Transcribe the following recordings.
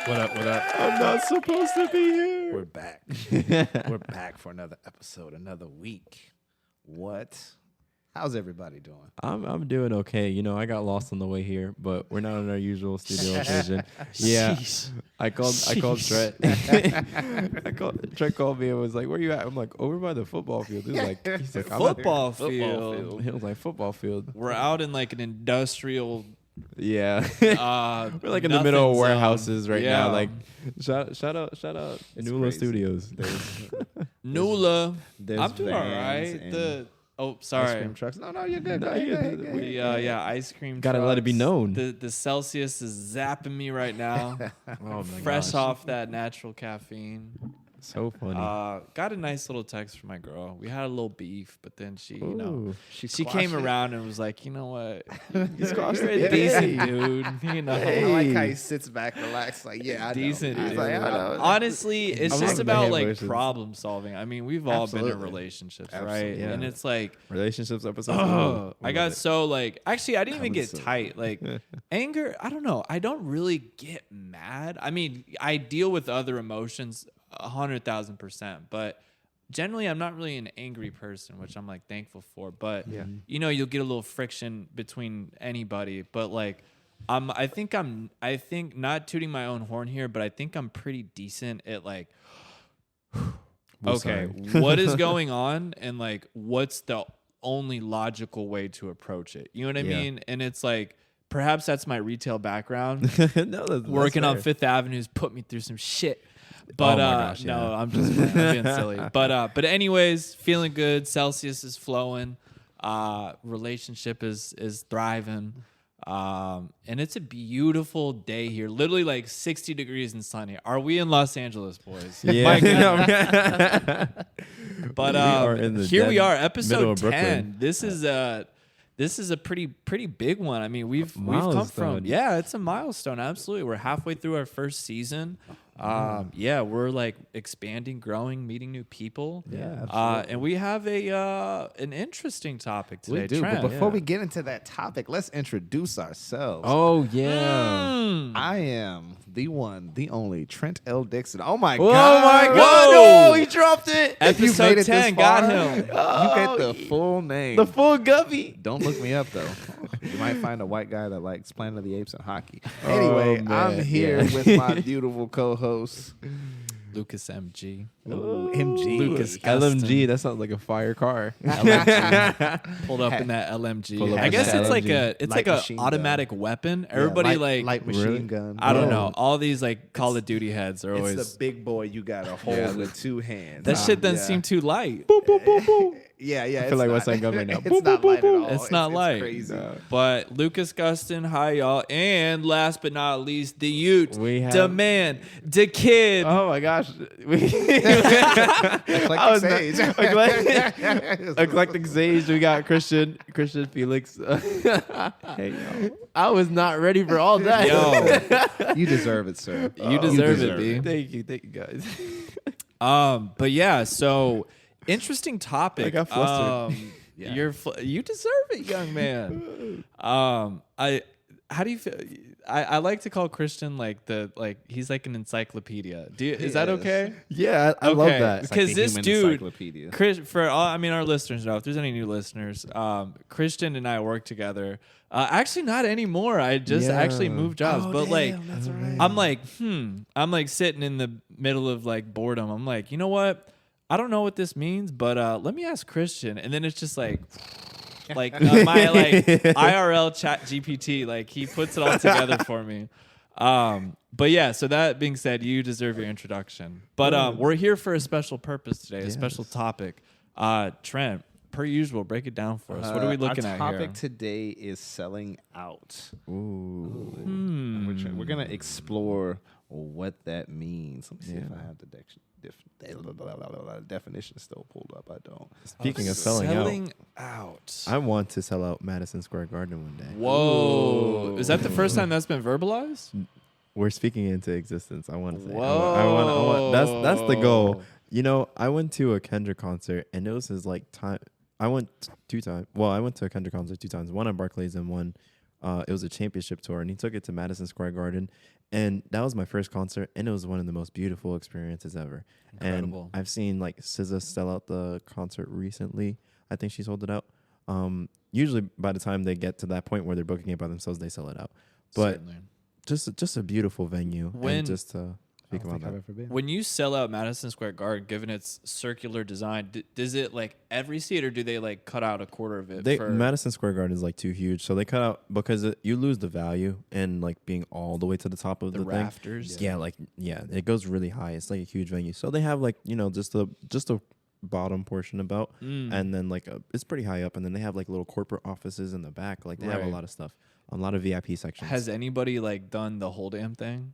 What up? What up? I'm not supposed to be here. We're back. We're back for another episode, another week. What? How's everybody doing? I'm doing okay. You know, I got lost on the way here, but we're not in our usual studio location. Yeah, Jeez. I called Trent. Trent called me and was like, "Where you at?" I'm like, "Over by the football field." He's like, "I'm at Football Football field. field. He was like, "Football field." We're out in like an industrial. Yeah, We're we're like in the middle of warehouses right now. Like, shout out, It's Nula crazy. Studios. Nula. There's I'm doing all vans right. and Oh, ice sorry. cream trucks. No, you're good. No, Go you're ahead, good. go ahead, The, go ahead. yeah, ice cream. Gotta let it be trucks. known. The Celsius is zapping me right now. Oh my Fresh gosh. off that natural caffeine. So funny. Got a nice little text from my girl. We had a little beef, but then she, Ooh. she squashed came it. around and was like, you know what? squashed You're it. a decent dude. You know. I like how he sits back, relaxed, like, yeah, I Decent know. He's dude. like, I know. Honestly, it's I'm just like about the like bushes. problem solving. I mean, we've all been in Absolutely. relationships, Absolutely. right? Yeah. And it's like, Relationships episode. oh, I Love got it. so like, actually, I didn't even Coming get soon. tight. Like, anger, I don't know. I don't really get mad. I mean, I deal with other emotions 100,000%, but generally, I'm not really an angry person, which I'm like thankful for. But Yeah. you know, you'll get a little friction between anybody. But like, I think not tooting my own horn here, but I think I'm pretty decent at like, okay, what is going on, and like, what's the only logical way to approach it? You know what I Yeah. mean? And it's like, perhaps that's my retail background. No, that's Working on fair. Fifth Avenue's put me through some shit. But my gosh, no, yeah. I'm just I'm being silly. But anyways, feeling good. Celsius is flowing. Relationship is thriving. And it's a beautiful day here. Literally like 60 degrees and sunny. Are we in Los Angeles, boys? Yeah. My goodness. But We are in the here we dead are, middle episode of Brooklyn. 10. This is a pretty big one. I mean, we've come milestone. from it's a milestone. Absolutely, we're halfway through our first season. We're like expanding, growing, meeting new people. Yeah, And we have an interesting topic today. We do, Trent. but before yeah. we get into that topic, let's introduce ourselves. Oh yeah. Mm. I am the one, the only Trent L. Dixon. Oh my Oh God! my God! Whoa. No, he dropped it. If you Episode made it 10 this got far, him. You get the full name. The full Guppy. Don't look me up though. You might find a white guy that likes Planet of the Apes and hockey. Anyway, man, I'm here yeah. with my beautiful co-host Lucas MG. MG. Lucas LMG. That sounds like a fire car. LMG. Pulled up in that LMG. Pulled up I in guess that it's like LMG. a Light machine gun. automatic weapon. Yeah, Everybody light machine Really? gun. I don't Whoa. know. All these like Call of Duty heads are It's always the big boy you gotta hold Yeah. with two hands. that shit doesn't Yeah. seem too light. Yeah, yeah. I feel like West Side Gun right now. It's not light at all. It's not light. Crazy. No. But Lucas Gustin, hi y'all, and last but not least, the Ute, We have- the man, the kid. Oh my gosh. Eclectic I was not- Sage. Eclectic Sage. We got Christian Felix. Hey, yo. I was not ready for all that. Yo, You deserve it, sir. you deserve deserve it, B. Thank you, guys. But yeah, so interesting topic. I got flustered. Yeah. You deserve it, young man. How do you feel? I like to call Christian he's like an encyclopedia. Is that Yes. okay? Yeah, I love Okay. that. It's like Because the this human dude, encyclopedia. our listeners know, if there's any new listeners, Christian and I work together. Actually, not anymore. I just Yeah. actually moved jobs. Oh, but damn, like, that's right. I'm like, I'm like sitting in the middle of like boredom. I'm like, you know what? I don't know what this means, but let me ask Christian. And then it's just like my like IRL chat GPT, like he puts it all together for me. But yeah, so that being said, you deserve your introduction. But we're here for a special purpose today, a special topic. Trent, per usual, break it down for us. What are we looking our at topic here? today is selling out. Ooh. We're gonna explore what that means. Let me see if Yeah. I have the definition still pulled up. I don't. Speaking of selling out. I want to sell out Madison Square Garden one day. Whoa. Is that the first time that's been verbalized? We're speaking into existence. I want to say. Whoa. I want. That's the goal. You know, I went to a Kendrick concert, and it was his like time. I went 2 times. Well, I went to a Kendrick concert 2 times. One at Barclays and one It was a championship tour, and he took it to Madison Square Garden, and that was my first concert, and it was one of the most beautiful experiences ever. Incredible. And I've seen like SZA sell out the concert recently. I think she sold it out. Usually by the time they get to that point where they're booking it by themselves, they sell it out. But Certainly. just a beautiful venue. When- and just to I speak don't about think I've that. ever been. When you sell out Madison Square Garden, given its circular design, does it like every seat, or do they like cut out a quarter of it? Madison Square Garden is like too huge, so they cut out because you lose the value and like being all the way to the top of the the thing. rafters? Yeah, it goes really high. It's like a huge venue, so they have like just a bottom portion about, and then like it's pretty high up, and then they have like little corporate offices in the back. Like they have a Right. lot of stuff, a lot of VIP sections. Has anybody like done the whole damn thing?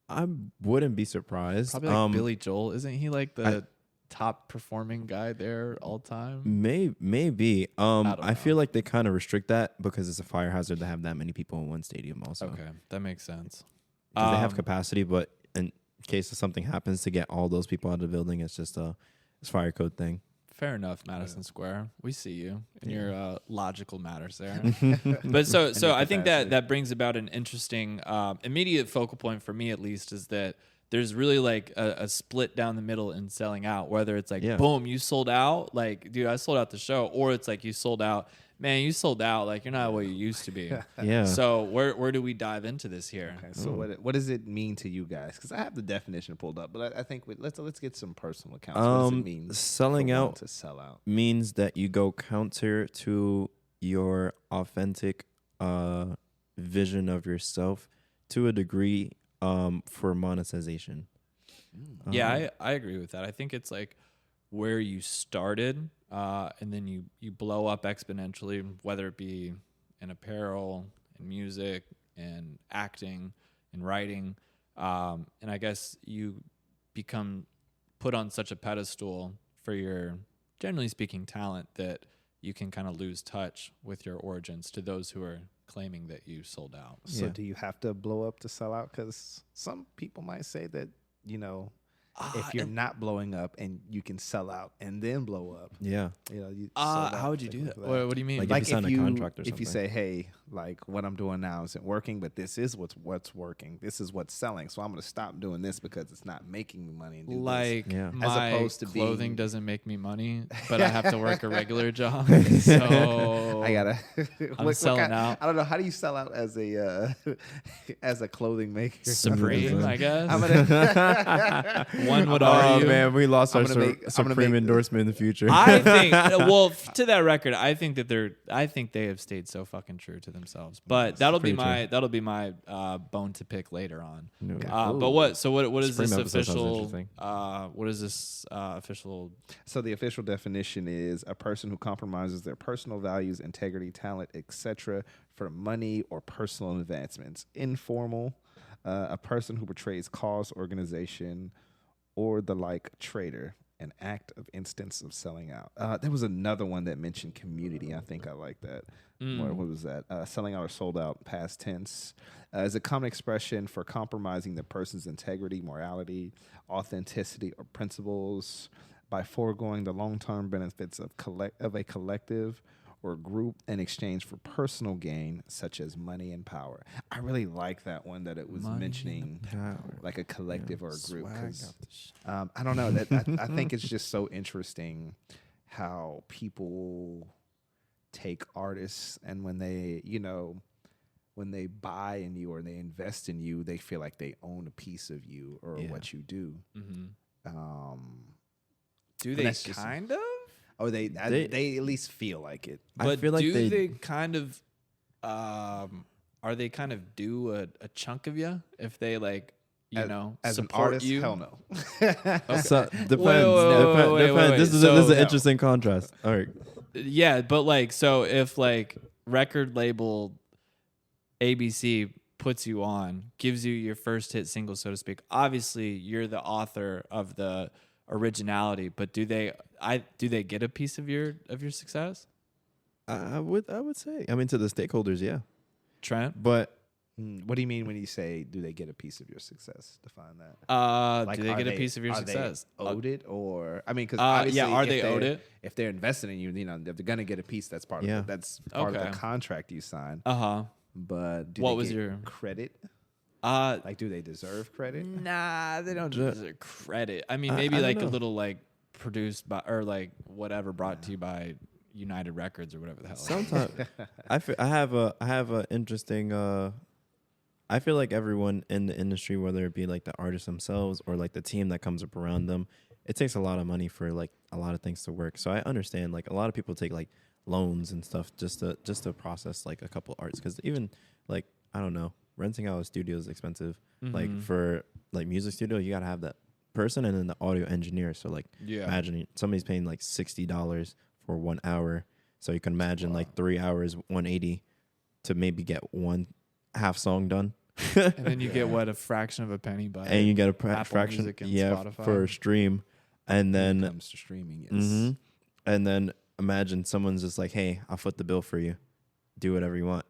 I wouldn't be surprised. Probably like Billy Joel. Isn't he like the top performing guy there all time? Maybe. don't I feel know. like they kind of restrict that because it's a fire hazard to have that many people in one stadium. Also, Okay, that makes sense. because they have capacity, but in case of something happens to get all those people out of the building, it's just it's fire code thing. Fair enough, Madison Square. We see you in your logical matters there. But so I think that brings about an interesting immediate focal point for me, at least, is that there's really like a split down the middle in selling out. Whether it's like, boom, you sold out, like, dude, I sold out the show, or it's like you sold out. Man, you sold out. Like, you're not what you used to be. Yeah. So where do we dive into this here? Okay, so what does it mean to you guys? Because I have the definition pulled up, but I think let's get some personal accounts. What does it mean? Selling for one out to sell out. means that you go counter to your authentic vision of yourself to a degree for monetization. Yeah, I agree with that. I think it's like where you started, and then you blow up exponentially, whether it be in apparel, in music, in acting, in writing. And I guess you become put on such a pedestal for your, generally speaking, talent that you can kind of lose touch with your origins to those who are claiming that you sold out. So Yeah. do you have to blow up to sell out? Because some people might say that, if you're not blowing up and you can sell out and then blow up, Yeah. you How would you do that? What do you mean? Like, Like if you sign a contract or if you something. say, hey, like what I'm doing now isn't working, but this is what's working. This is what's selling. So I'm going to stop doing this because it's not making me money. And do this. like Yeah. my As opposed to clothing being- doesn't make me money, but I have to work a regular job. So I gotta. I'm selling out. I don't know. How do you sell out as a as a clothing maker? Supreme, I guess. I'm gonna. One would Oh argue. man, we lost I'm our gonna make- I'm gonna Supreme make- endorsement in the future. I think, well, to that record, I think they have stayed so fucking true to themselves. But that'll be pretty my bone to pick later on. No. But what is Supreme this episode sounds official? interesting. What is this official? So the official definition is a person who compromises their personal values, integrity, talent, etc., for money or personal advancements. Informal, a person who betrays cause, organization, or the like. Traitor, an act of instance of selling out. There was another one that mentioned community. I think I like that. What was that? Selling out or sold out, past tense, is a common expression for compromising the person's integrity, morality, authenticity, or principles by foregoing the long-term benefits of a collective or group in exchange for personal gain, such as money and power. I really like that one that it was mentioning like a collective or a group. 'Cause, I don't know. I think it's just so interesting how people take artists, and when they buy in you or they invest in you, they feel like they own a piece of you or what you do. Do But they that's just- kind of? Or they at least feel like it. I But feel like do they- they kind of? Are they kind of due a chunk of you if they like As an support artist, you? hell no. So, depends. wait. This is So- an interesting contrast. All right. Yeah, but like, so if like record label ABC puts you on, gives you your first hit single, so to speak, obviously you're the author of the originality, but do they get a piece of your success? I would say. I mean, to the stakeholders, yeah. Trent? But What do you mean when you say, do they get a piece of your success? Define that. Do they get a piece of your are success? They owed it, or I mean, because yeah, are they owed it? If they're investing in you, if they're gonna get a piece, that's part of Yeah. it. That's part of Okay. the contract you sign. Uh-huh. But do What they was get your- credit? Uh Like, do they deserve credit? Nah, they don't Ju- deserve credit. I mean, I maybe don't like a know. little like produced by or like whatever brought to you by United Records or whatever the hell. Sometimes I have a interesting. I feel like everyone in the industry, whether it be like the artists themselves or like the team that comes up around them, it takes a lot of money for like a lot of things to work. So I understand like a lot of people take like loans and stuff just to process like a couple arts, because even like I don't know, renting out a studio is expensive. Like for like music studio, you gotta have that person and then the audio engineer. So like Yeah. imagine somebody's paying like $60 for 1 hour. So you can imagine like 3 hours, 180 to maybe get one half song done. And then you get what, a fraction of a penny by And you get a Apple fraction, Music and yeah, Spotify. for a stream. And When it then, comes to streaming, yes. and then imagine someone's just like, "Hey, I'll foot the bill for you. Do whatever you want."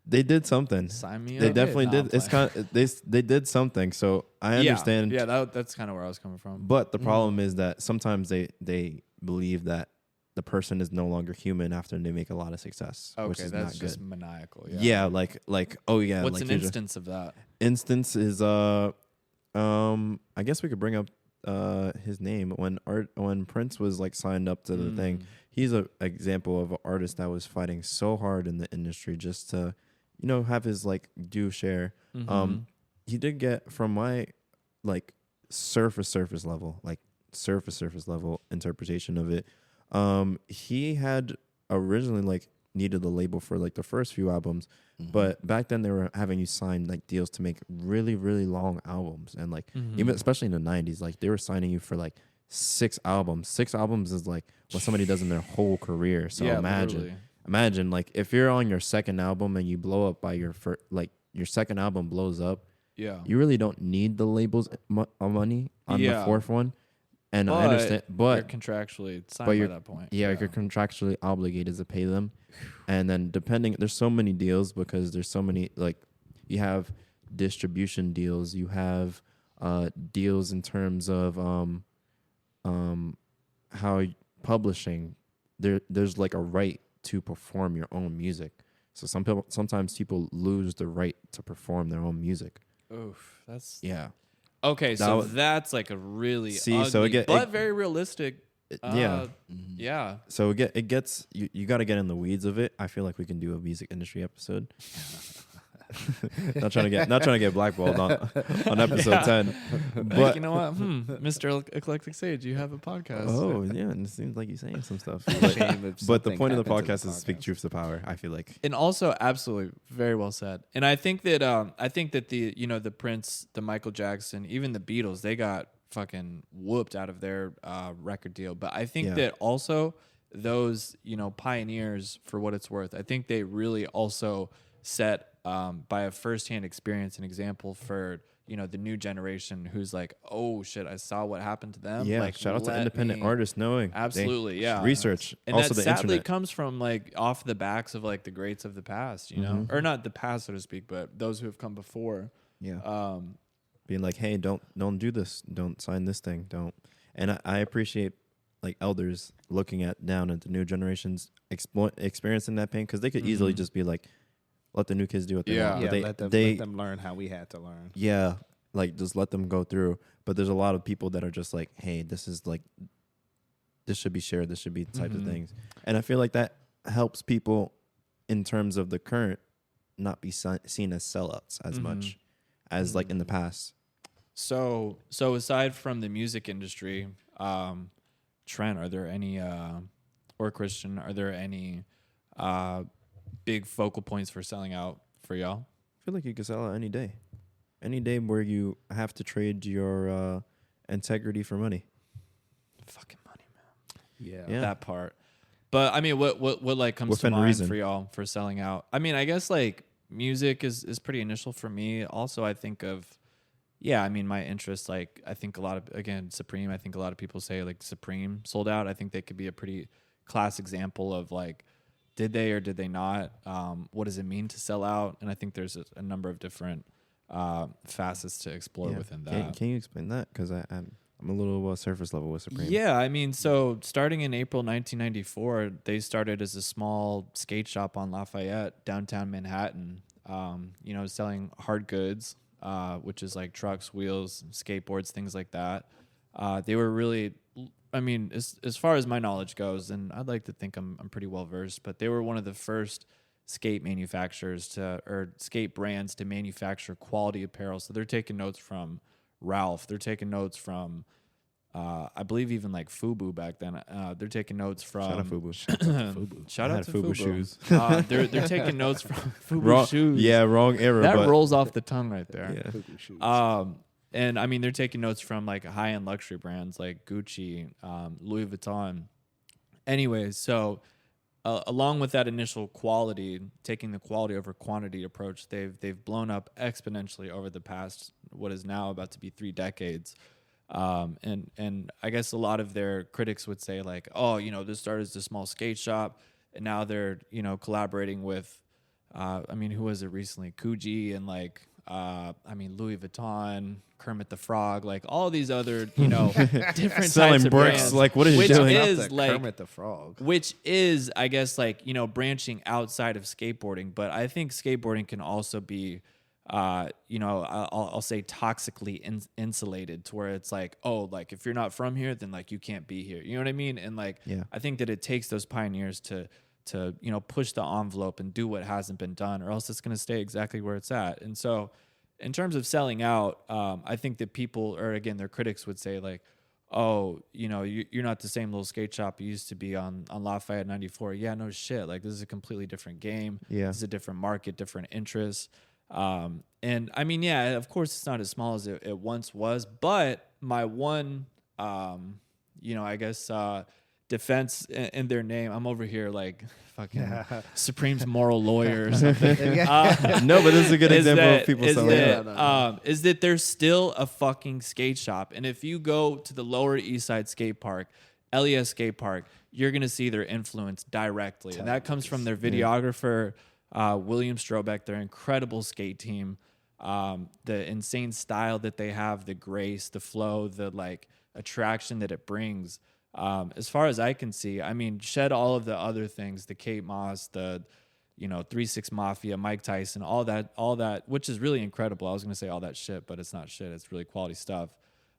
They did something. sign me They up. definitely Nah, did. I'm It's playing. kind of, they did something. So I understand. Yeah, that's kind of where I was coming from. But the problem is that sometimes they believe that the person is no longer human after they make a lot of success, which Okay, is that's not just good. maniacal. Yeah, like oh yeah. What's like an you're just- instance of that? instance is I guess we could bring up his name when Prince was like signed up to the thing. He's a example of an artist that was fighting so hard in the industry just to have his like due share. He did get, from my like surface level interpretation of it, he had originally like needed the label for like the first few albums, but back then they were having you sign like deals to make really, really long albums, and like even especially in the 90s, like they were signing you for like 6 albums. 6 albums is like what somebody does in their whole career. So Yeah, imagine literally. imagine like if you're on your second album and you blow up by your your second album blows up, Yeah. you really don't need the label's money on the Yeah. fourth one. And I understand, you're but contractually signed but by you're- that point. yeah, you're contractually obligated to pay them. And then there's so many deals, because there's so many, like you have distribution deals, you have deals in terms of how publishing, there's like a right to perform your own music. So sometimes people lose the right to perform their own music. Oof, that's Yeah. okay. That So was- that's like a really See, ugly, so but very realistic. Yeah. Yeah. So it gets you got to get in the weeds of it. I feel like we can do a music industry episode. not trying to get blackballed on episode Yeah. 10. Like, But you know what, Mr. Eclectic Sage, you have a podcast. oh yeah, and it seems like you're saying some stuff. Shame if But the something point of the happens in podcast is to speak truth to power. I feel like And also, absolutely, very well said. And I think that the the Prince, the Michael Jackson, even the Beatles, they got fucking whooped out of their record deal. But I think Yeah. that also those pioneers, for what it's worth, I think they really also set by a firsthand experience an example for the new generation who's like, oh shit, I saw what happened to them. yeah. Like, Shout out to let independent me- artists knowing. Absolutely, yeah. Research. And Also that the sadly internet. comes from like off the backs of like the greats of the past, or not the past, so to speak, but those who have come before. Yeah. Being like, hey, don't do this. Don't sign this thing. Don't. And I appreciate like elders looking down at the new generations experiencing that pain, because they could easily just be like, let the new kids do what they Yeah. want. Yeah, But let they them learn how we had to learn. yeah, like just let them go through. But there's a lot of people that are just like, hey, this should be shared. This should be the types of things. And I feel like that helps people in terms of the current not be seen as sellouts as much as like in the past. So aside from the music industry, Trent, are there any or Christian, are there any big focal points for selling out for y'all? I feel like you could sell out any day. Any day where you have to trade your integrity for money. Fucking money, man. Yeah. That part. But I mean, what like comes Within to mind reason. for y'all for selling out? I mean, I guess like music is pretty initial for me. Also, I think of my interest, like I think a lot of, again, Supreme. I think a lot of people say like Supreme sold out. I think they could be a pretty class example of like did they or did they not? What does it mean to sell out? And I think there's a number of different facets to explore within that. Can you explain that? Because I'm a little surface level with Supreme. Yeah, I mean, so starting in April 1994, they started as a small skate shop on Lafayette, downtown Manhattan, selling hard goods, which is like trucks, wheels, skateboards, things like that. They were really, I mean, as far as my knowledge goes, and I'd like to think I'm pretty well versed, but they were one of the first skate manufacturers or skate brands to manufacture quality apparel. So they're taking notes from Ralph. They're taking notes from, I believe even like Fubu back then. They're taking notes from. Shout out Fubu. Shout out to Fubu Fubu. shoes. They're taking notes from Fubu shoes. Yeah, wrong era. That but rolls off the tongue right there. Yeah. Fubu shoes. And I mean, they're taking notes from like high-end luxury brands like Gucci, Louis Vuitton. Anyways, so along with that initial quality, taking the quality over quantity approach, they've blown up exponentially over the past what is now about to be 3 decades. And I guess a lot of their critics would say like, oh, this started as a small skate shop, and now they're collaborating with, who was it recently? Coogee and like. Louis Vuitton, Kermit the Frog, like all these other, different Selling types of bricks. brands, Like, what is which he doing? is like Kermit the Frog. which is, I guess, like branching outside of skateboarding. But I think skateboarding can also be, I'll say toxically insulated, to where it's like, oh, like if you're not from here, then like you can't be here. You know what I mean? And like, Yeah. I think that it takes those pioneers to push the envelope and do what hasn't been done, or else it's going to stay exactly where it's at. And so in terms of selling out, I think that people, or again, their critics would say like, oh, you're not the same little skate shop you used to be on Lafayette 94. Yeah, no shit. Like this is a completely different game. Yeah. This is a different market, different interests. And I mean, yeah, of course it's not as small as it once was, but my one, defense in their name. I'm over here like fucking Supreme's moral lawyer or something. No, but this is a good example that- of people is selling that, out. is that there's still a fucking skate shop. And if you go to the Lower East Side skate park, LES skate park, you're going to see their influence directly. And that comes from their videographer, William Strobeck, their incredible skate team, the insane style that they have, the grace, the flow, the like attraction that it brings. As far as I can see, I mean, shed all of the other things, the Kate Moss, the 3-6 Mafia, Mike Tyson, all that, which is really incredible. I was going to say all that shit, but it's not shit. It's really quality stuff.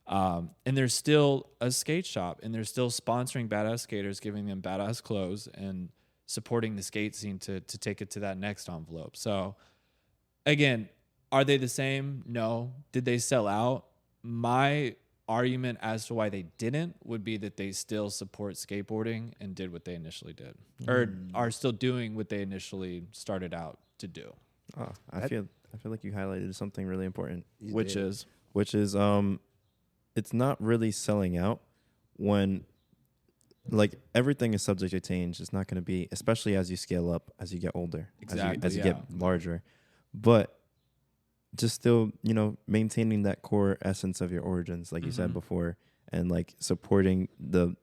And there's still a skate shop, and they're still sponsoring badass skaters, giving them badass clothes, and supporting the skate scene to take it to that next envelope. So again, are they the same? No. Did they sell out? My argument as to why they didn't would be that they still support skateboarding and did what they initially did, or are still doing what they initially started out to do, Oh, I feel like you highlighted something really important, which is it's not really selling out when like everything is subject to change. It's not going to be, especially as you scale up, as you get older, Exactly, as you yeah. get larger, but just still, maintaining that core essence of your origins, like you said before, and like supporting the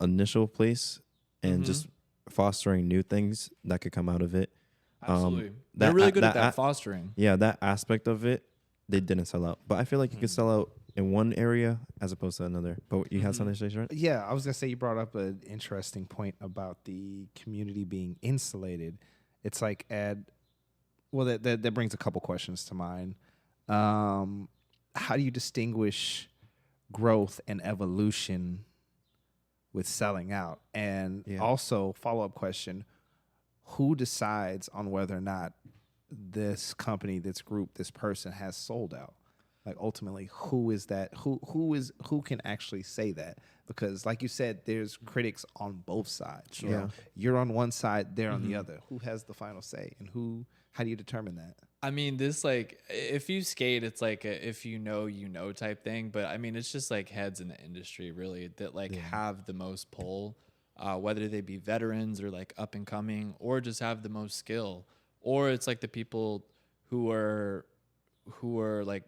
initial place and just fostering new things that could come out of it. absolutely. They're really good at that fostering. Yeah, that aspect of it, they didn't sell out. But I feel like you could sell out in one area as opposed to another. But you had something to say, right? Yeah, I was gonna say you brought up an interesting point about the community being insulated. It's like that brings a couple questions to mind. How do you distinguish growth and evolution with selling out? And also, follow-up question, who decides on whether or not this company, this group, this person has sold out? Like ultimately, who is that? Who can actually say that? Because like you said, there's critics on both sides. You know? You're on one side, they're on the other. Who has the final say, and how do you determine that? I mean, this like if you skate, it's like a if you know type thing. But I mean, it's just like heads in the industry really that like have the most pull, whether they be veterans or like up and coming, or just have the most skill, or it's like the people who are like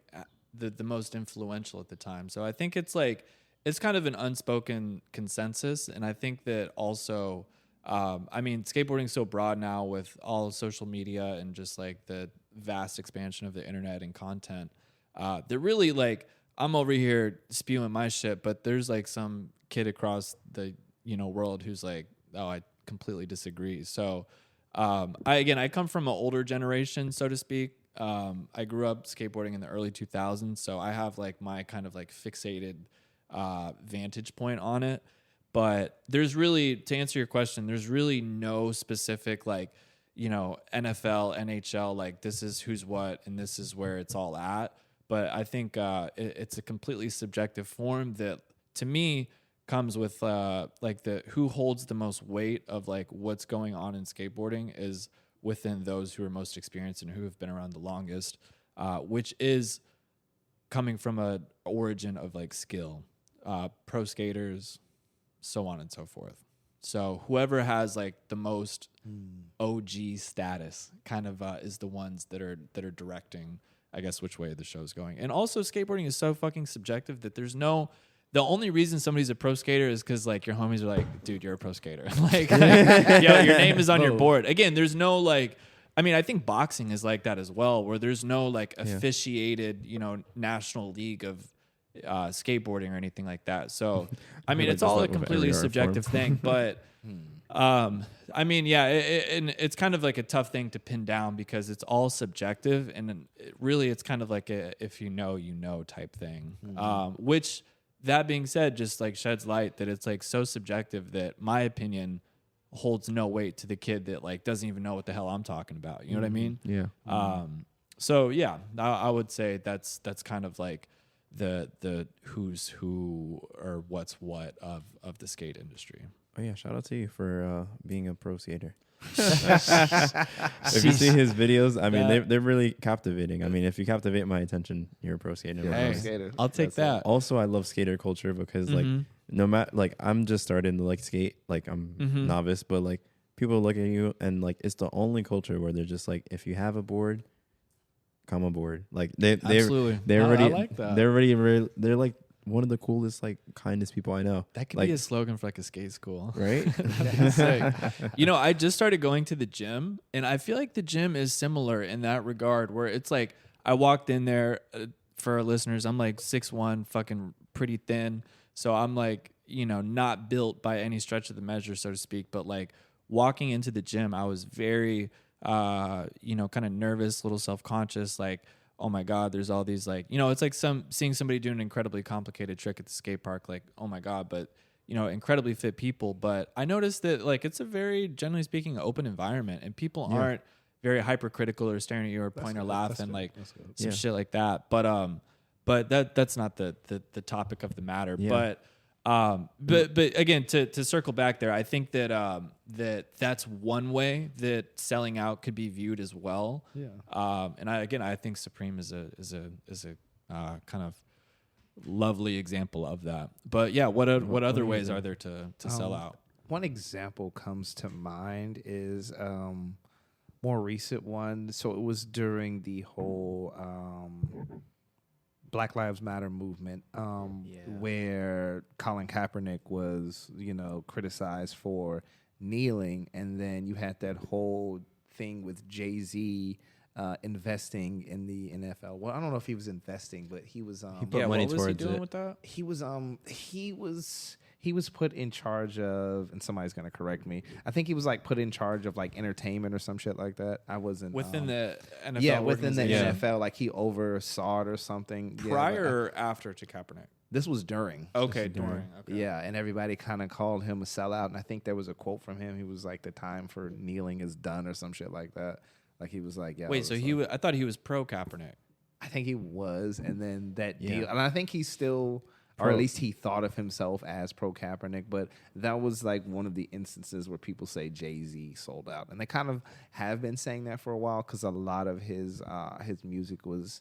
the most influential at the time. So I think it's like it's kind of an unspoken consensus, and I think that also I mean, skateboarding is so broad now with all of social media and just like the vast expansion of the internet and content. They're really like, I'm over here spewing my shit, but there's like some kid across the world who's like, oh, I completely disagree. So I come from an older generation, so to speak. I grew up skateboarding in the early 2000s, so I have like my kind of like fixated vantage point on it. But there's really, to answer your question, there's really no specific like, NFL, NHL, like this is who's what and this is where it's all at. But I think it's a completely subjective form that, to me, comes with like the who holds the most weight of like what's going on in skateboarding is within those who are most experienced and who have been around the longest, which is coming from a origin of like skill, pro skaters, so on and so forth. So whoever has like the most OG status kind of is the ones that are directing, I guess, which way the show's going. And also skateboarding is so fucking subjective that the only reason somebody's a pro skater is because like your homies are like, dude, you're a pro skater. Like, yo, your name is on your board. Again, there's no like, I mean, I think boxing is like that as well, where there's no like officiated, national league of skateboarding or anything like that. So, I mean, it's all a completely subjective thing, but I mean, yeah, and it's kind of like a tough thing to pin down because it's all subjective, and it's kind of like a if you know type thing. Which, that being said, just like sheds light that it's like so subjective that my opinion holds no weight to the kid that like doesn't even know what the hell I'm talking about. You know what I mean? Yeah. So yeah, I would say that's kind of like the who's who or what's what of the skate industry. Oh yeah, shout out to you for being a pro skater. If you see his videos, I mean, they're really captivating. I mean, if you captivate my attention, you're a pro skater. Hey, I'll take that. Also, I love skater culture because like no matter like I'm just starting to like skate, like I'm novice, but like people look at you and like it's the only culture where they're just like, if you have a board, come aboard. Like they're already, I like that. They're like one of the coolest, like, kindest people I know. That could like, be a slogan for like a skate school, right? I just started going to the gym, and I feel like the gym is similar in that regard, where it's like I walked in there. For our listeners, I'm like 6'1", fucking pretty thin, so I'm like not built by any stretch of the measure, so to speak. But like walking into the gym, I was very kind of nervous, a little self-conscious, like, oh my God, there's all these like, it's like seeing somebody do an incredibly complicated trick at the skate park, like, oh my God, but incredibly fit people. But I noticed that like it's a very, generally speaking, open environment, and people aren't very hypercritical or staring at you or pointing or laughing, like some shit like that. But that's not the topic of the matter. Yeah. But again, to circle back there, I think that that's one way that selling out could be viewed as well. Yeah. And I think Supreme is a kind of lovely example of that. But yeah, what other ways are there to sell out? One example comes to mind is more recent one. So it was during the whole Black Lives Matter movement, where Colin Kaepernick was, criticized for kneeling, and then you had that whole thing with Jay-Z investing in the NFL. Well, I don't know if he was investing, but he was. He put money what was towards he doing it. with that? He was put in charge of, and somebody's gonna correct me, I think he was like put in charge of like entertainment or some shit like that. I wasn't within the NFL. Yeah, within the organization. NFL, like he oversaw it or something. Prior or after to Kaepernick? This was during. Okay, during. Okay. Yeah, and everybody kind of called him a sellout, and I think there was a quote from him. He was like, "The time for kneeling is done," or some shit like that. Like he was like, "Yeah." Wait, so I thought he was pro Kaepernick. I think he was, and then that deal, and I think he's still. Or at least he thought of himself as pro Kaepernick, but that was like one of the instances where people say Jay-Z sold out, and they kind of have been saying that for a while because a lot of his music was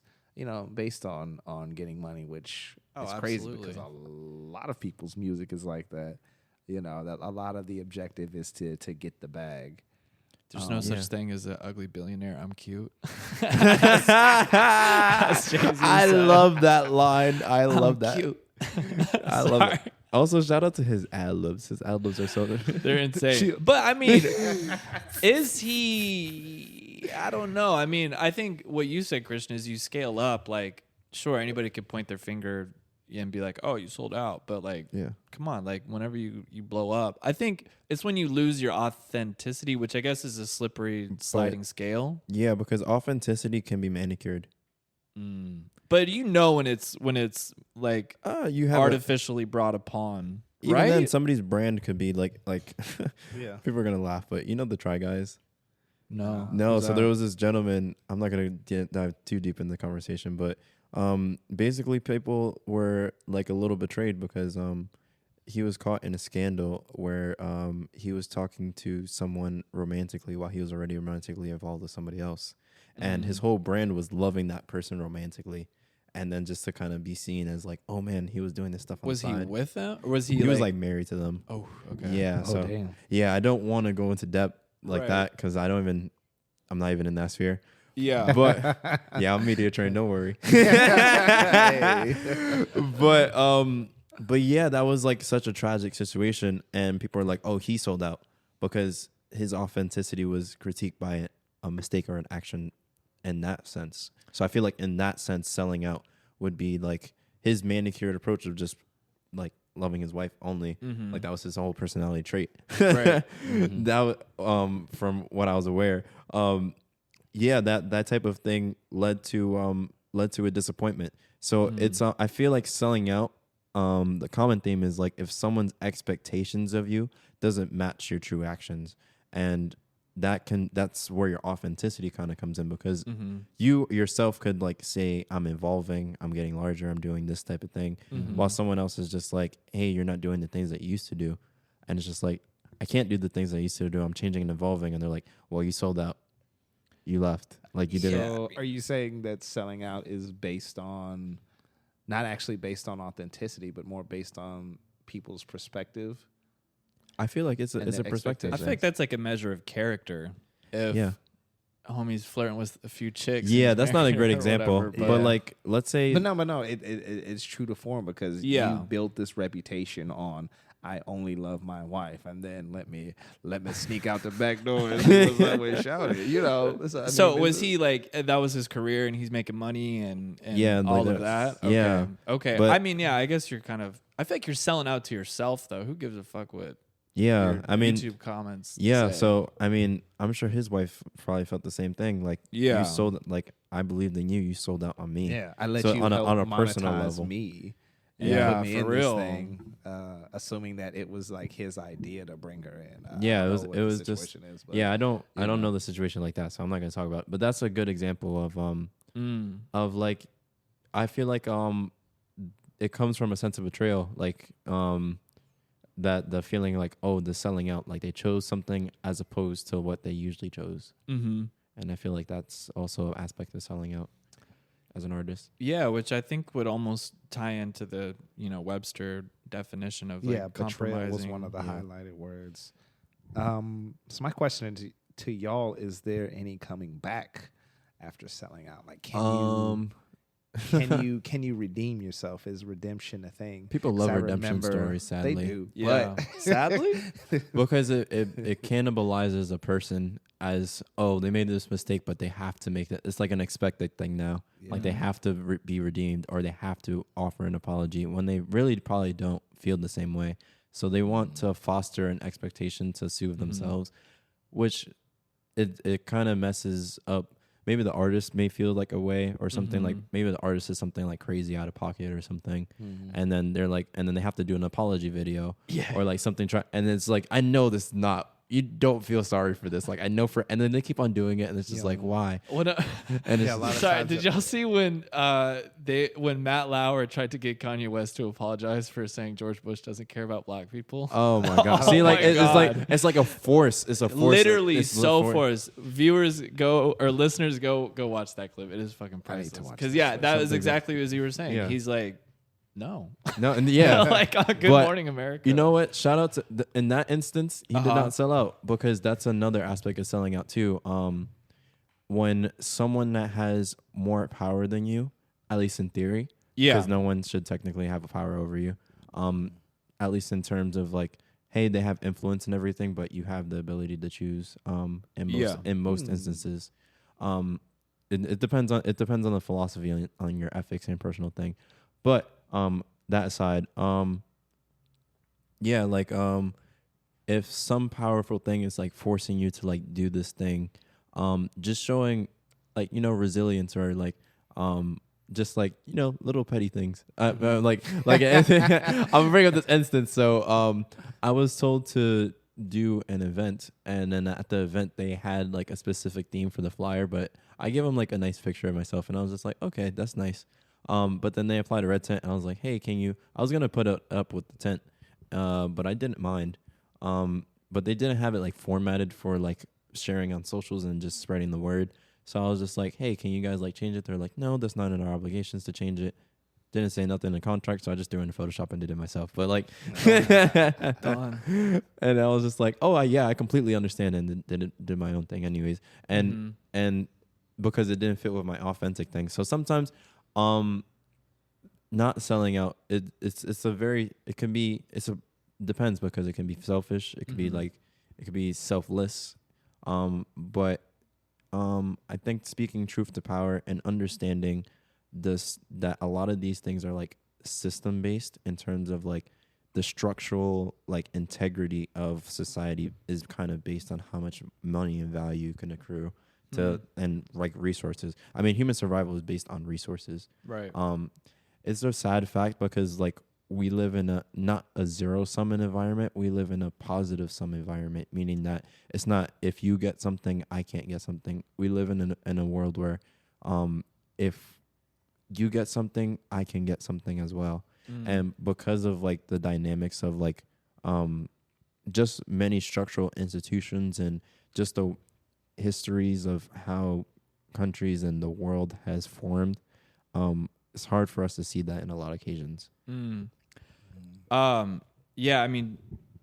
based on getting money, which is crazy because a lot of people's music is like that. That a lot of the objective is to get the bag. There's no such thing as an ugly billionaire. I'm cute. I love that line. I love that. Cute. I love it. Also, shout out to his ad libs. His ad libs are so. They're insane. But I mean, is he? I don't know. I mean, I think what you said, Christian, is you scale up. Like, sure, anybody could point their finger and be like, "Oh, you sold out," but like, Yeah. come on, like, whenever you blow up, I think it's when you lose your authenticity, which I guess is a slippery sliding scale. Yeah, because authenticity can be manicured. But you know when it's like You have artificially brought upon, even right? then somebody's brand could be like Yeah. people are gonna laugh, but you know the Try Guys. No. No, Who's so that? there was this gentleman. I'm not gonna dive too deep in the conversation, but basically people were like a little betrayed because he was caught in a scandal where he was talking to someone romantically while he was already romantically involved with somebody else, and his whole brand was loving that person romantically, and then just to kind of be seen as like, oh man, he was doing this stuff on Was the he side. with them, or was he? He was like married to them. oh, okay. Yeah, Oh, so damn. yeah, I don't want to go into depth like Right. that because I'm not even in that sphere. Yeah. But yeah, I'm media trained. Don't worry. Hey. But yeah, that was like such a tragic situation, and people are like, "Oh, he sold out," because his authenticity was critiqued by a mistake or an action in that sense. So I feel like in that sense, selling out would be like his manicured approach of just like loving his wife only. Like that was his whole personality trait. Right. That from what I was aware. Yeah, that type of thing led to a disappointment. So it's I feel like selling out. The common theme is like if someone's expectations of you doesn't match your true actions, and that's where your authenticity kind of comes in, because you yourself could like say, I'm evolving, I'm getting larger, I'm doing this type of thing, while someone else is just like, hey, you're not doing the things that you used to do, and it's just like, I can't do the things I used to do, I'm changing and evolving, and they're like, well, you sold out, you left, like you didn't. So are you saying that selling out is based on, not actually based on authenticity, but more based on people's perspective? I feel like it's And a the perspective. I feel like that's like a measure of character. If Yeah. homie's flirting with a few chicks. Yeah, and that's not a married great or example. whatever, But like, let's say, But no, it's true to form, because Yeah. you built this reputation on, I only love my wife, and then let me sneak out the back door and see what's up with shouting. You know. So was he like that was his career and he's making money and Yeah, all like of that? that's- yeah. Okay. But- I mean, yeah, I guess you're kind of. I feel like you're selling out to yourself though. Who gives a fuck what? yeah, your I mean, YouTube comments. yeah. say? So I mean, I'm sure his wife probably felt the same thing. Like, Yeah. you sold, like, I believed in you. You sold out on me. Yeah, I let So you on a- help on a personal monetize level. me. And Yeah, put me for in real. This thing, assuming that it was like his idea to bring her in. Yeah, I it don't was. know what It the was just. situation is, but Yeah, I don't you know. know the situation like that, so I'm not gonna talk about it. But that's a good example of like, I feel like it comes from a sense of betrayal, like that the feeling like, oh, the selling out, like they chose something as opposed to what they usually chose, and I feel like that's also an aspect of selling out as an artist. Yeah, which I think would almost tie into the Webster definition of like yeah, betrayal was compromising. one of the Yeah. highlighted words. So my question to y'all: is there any coming back after selling out? Like, can you redeem yourself? Is redemption a thing? People 'Cause love I redemption remember stories, sadly. They do. Yeah. But Sadly? Because it cannibalizes a person as, oh, they made this mistake, but they have to make it. It's like an expected thing now. Like they have to be redeemed, or they have to offer an apology when they really probably don't feel the same way. So they want to foster an expectation to soothe themselves, which it kind of messes up. Maybe the artist may feel like a way or something, like maybe the artist is something like crazy out of pocket or something. And then they're like, and then they have to do an apology video or like something. And it's like, I know this is not, you don't feel sorry for this. Like I know and then they keep on doing it. And it's just like, why? What? And Yeah, it's a lot of Sorry, times did y'all see when Matt Lauer tried to get Kanye West to apologize for saying George Bush doesn't care about black people? oh my God. See, Oh like, my it's like a force. It's a force. Literally It's so force. forced. Viewers go or listeners go watch that clip. It is fucking I need to priceless. watch Because that yeah, shit. that was Something exactly as you were saying. Yeah. He's like, no, No, and yeah. like on Good But Morning America. You know what? Shout out to in that instance, he did Uh-huh. not sell out, because that's another aspect of selling out too. When someone that has more power than you, at least in theory, Yeah. because no one should technically have a power over you. at least in terms of like, hey, they have influence and everything, but you have the ability to choose. In most instances, it depends on the philosophy on your ethics and personal thing. But that aside, yeah, like if some powerful thing is like forcing you to like do this thing, just showing like, you know, resilience, or like just like, you know, little petty things. I'm gonna bring up this instance. So I was told to do an event, and then at the event they had like a specific theme for the flyer, but I gave them like a nice picture of myself, and I was just like, okay, that's nice. But then they applied a red tent, and I was like, hey, I was gonna put it up with the tent, but I didn't mind. But they didn't have it like formatted for like sharing on socials and just spreading the word. So I was just like, hey, can you guys like change it? They're like, no, that's not in our obligations to change it. Didn't say nothing in the contract, so I just threw it in Photoshop and did it myself. But like, Done. and I was just like, oh, yeah, I completely understand, and did my own thing anyways. And because it didn't fit with my authentic thing. So sometimes, not selling out, depends, because it can be selfish. It could be like, it could be selfless. But I think speaking truth to power and understanding that a lot of these things are like system based, in terms of like the structural like integrity of society is kind of based on how much money and value can accrue to and like resources. I mean, human survival is based on resources. Right. It's a sad fact, because like we live in not a zero sum environment. We live in a positive sum environment, meaning that it's not, if you get something, I can't get something. We live in a world where if you get something, I can get something as well. And because of like the dynamics of like just many structural institutions and just the histories of how countries and the world has formed, it's hard for us to see that in a lot of occasions. Yeah, I mean,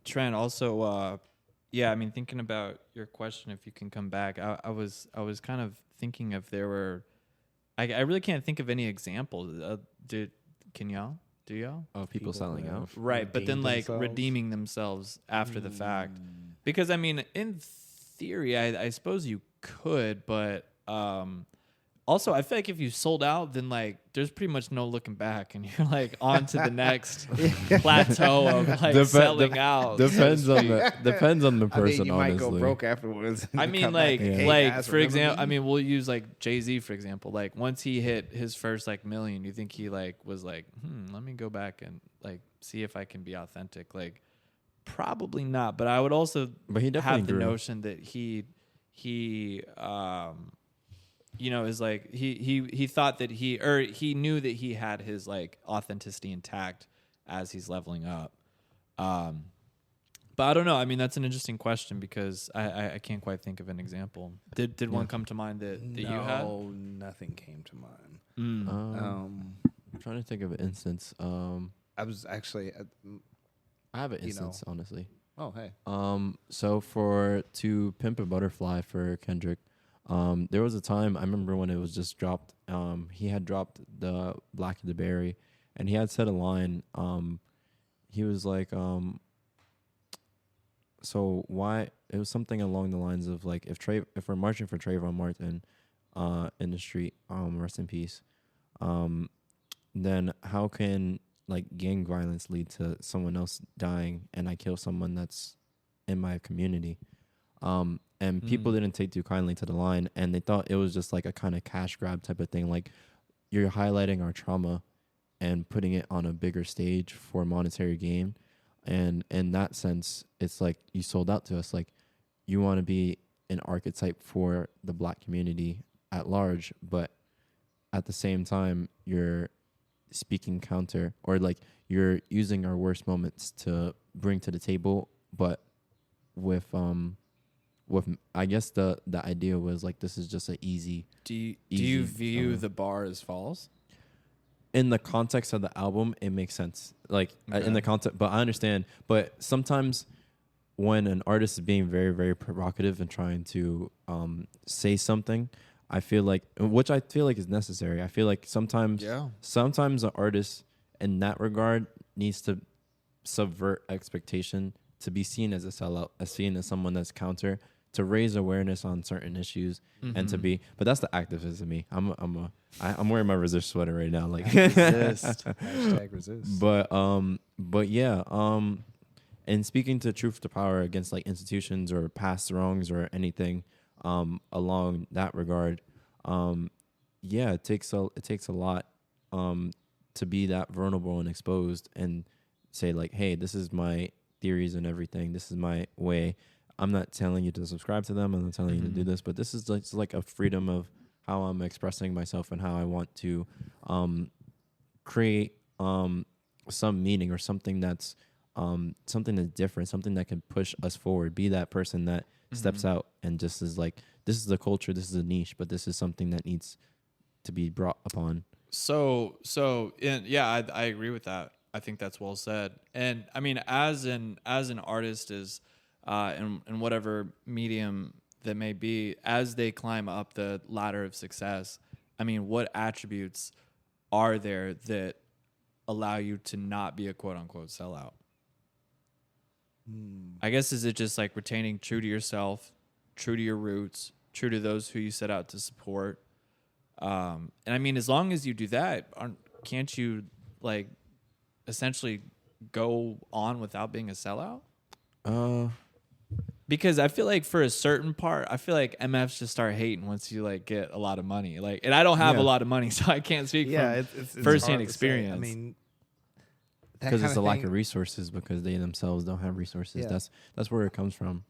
Trent, also, yeah, I mean, thinking about your question, if you can come back, I was kind of thinking if there were, I really can't think of any examples. Can y'all? Do y'all? Of people selling out. Right, but then like redeeming themselves after the fact. Because I mean, in theory, I suppose you could, but also I feel like if you sold out, then like there's pretty much no looking back, and you're like on to the next plateau of like selling out. Depends on the person. I mean, you might honestly go broke afterwards. I mean, like, for example, I mean, we'll use like Jay-Z, for example. Like, once he hit his first like million, you think he like was like, let me go back and like see if I can be authentic. Like, probably not. But I would also he definitely have the grew. notion that he you know, is like he thought that he knew that he had his like authenticity intact as he's leveling up. But I don't know. I mean, that's an interesting question, because I can't quite think of an example. Did one come to mind that you had? No, nothing came to mind. I'm trying to think of an instance. I was actually, I have an instance, honestly. oh hey, So to Pimp a Butterfly for Kendrick, there was a time I remember when it was just dropped. He had dropped the Black of the Berry, and he had said a line. He was like, so why? It was something along the lines of like, if we're marching for Trayvon Martin, in the street, rest in peace. Then how can like gang violence lead to someone else dying, and I kill someone that's in my community? And people didn't take too kindly to the line, and they thought it was just like a kind of cash grab type of thing. Like, you're highlighting our trauma and putting it on a bigger stage for monetary gain. And in that sense, it's like you sold out to us. Like, you want to be an archetype for the Black community at large, but at the same time, you're speaking counter, or like you're using our worst moments to bring to the table, but with I guess the idea was like, this is just an easy. Do you view the bar as false? In the context of the album, it makes sense. Like, in the context, but I understand. But sometimes when an artist is being very, very provocative and trying to say something, I feel like, which I feel like is necessary. I feel like sometimes an artist in that regard needs to subvert expectation to be seen as a sellout, as seen as someone that's counter, to raise awareness on certain issues, and to be. But that's the activist in me. I'm wearing my resist sweater right now, like Resist. Hashtag resist. but yeah, and speaking to truth to power against like institutions or past wrongs or anything, along that regard, yeah, it takes a lot, to be that vulnerable and exposed and say like, hey, this is my theories and everything. This is my way. I'm not telling you to subscribe to them. I'm not telling you to do this, but this is like a freedom of how I'm expressing myself and how I want to create some meaning or something that's different, something that can push us forward. Be that person that steps out and just is like, this is the culture, this is a niche, but this is something that needs to be brought upon. Yeah, I agree with that. I think that's well said. And I mean, as an artist is, in whatever medium that may be, as they climb up the ladder of success, I mean, what attributes are there that allow you to not be a quote unquote sellout? I guess, is it just like retaining true to yourself, true to your roots, true to those who you set out to support? And I mean, as long as you do that, can't you like essentially go on without being a sellout? Because I feel like for a certain part, I feel like MFs just start hating once you like get a lot of money. Like, and I don't have a lot of money, so I can't speak from it's firsthand hard to say. experience. I mean, Because it's a lack of resources, because they themselves don't have resources. Yeah. That's where it comes from.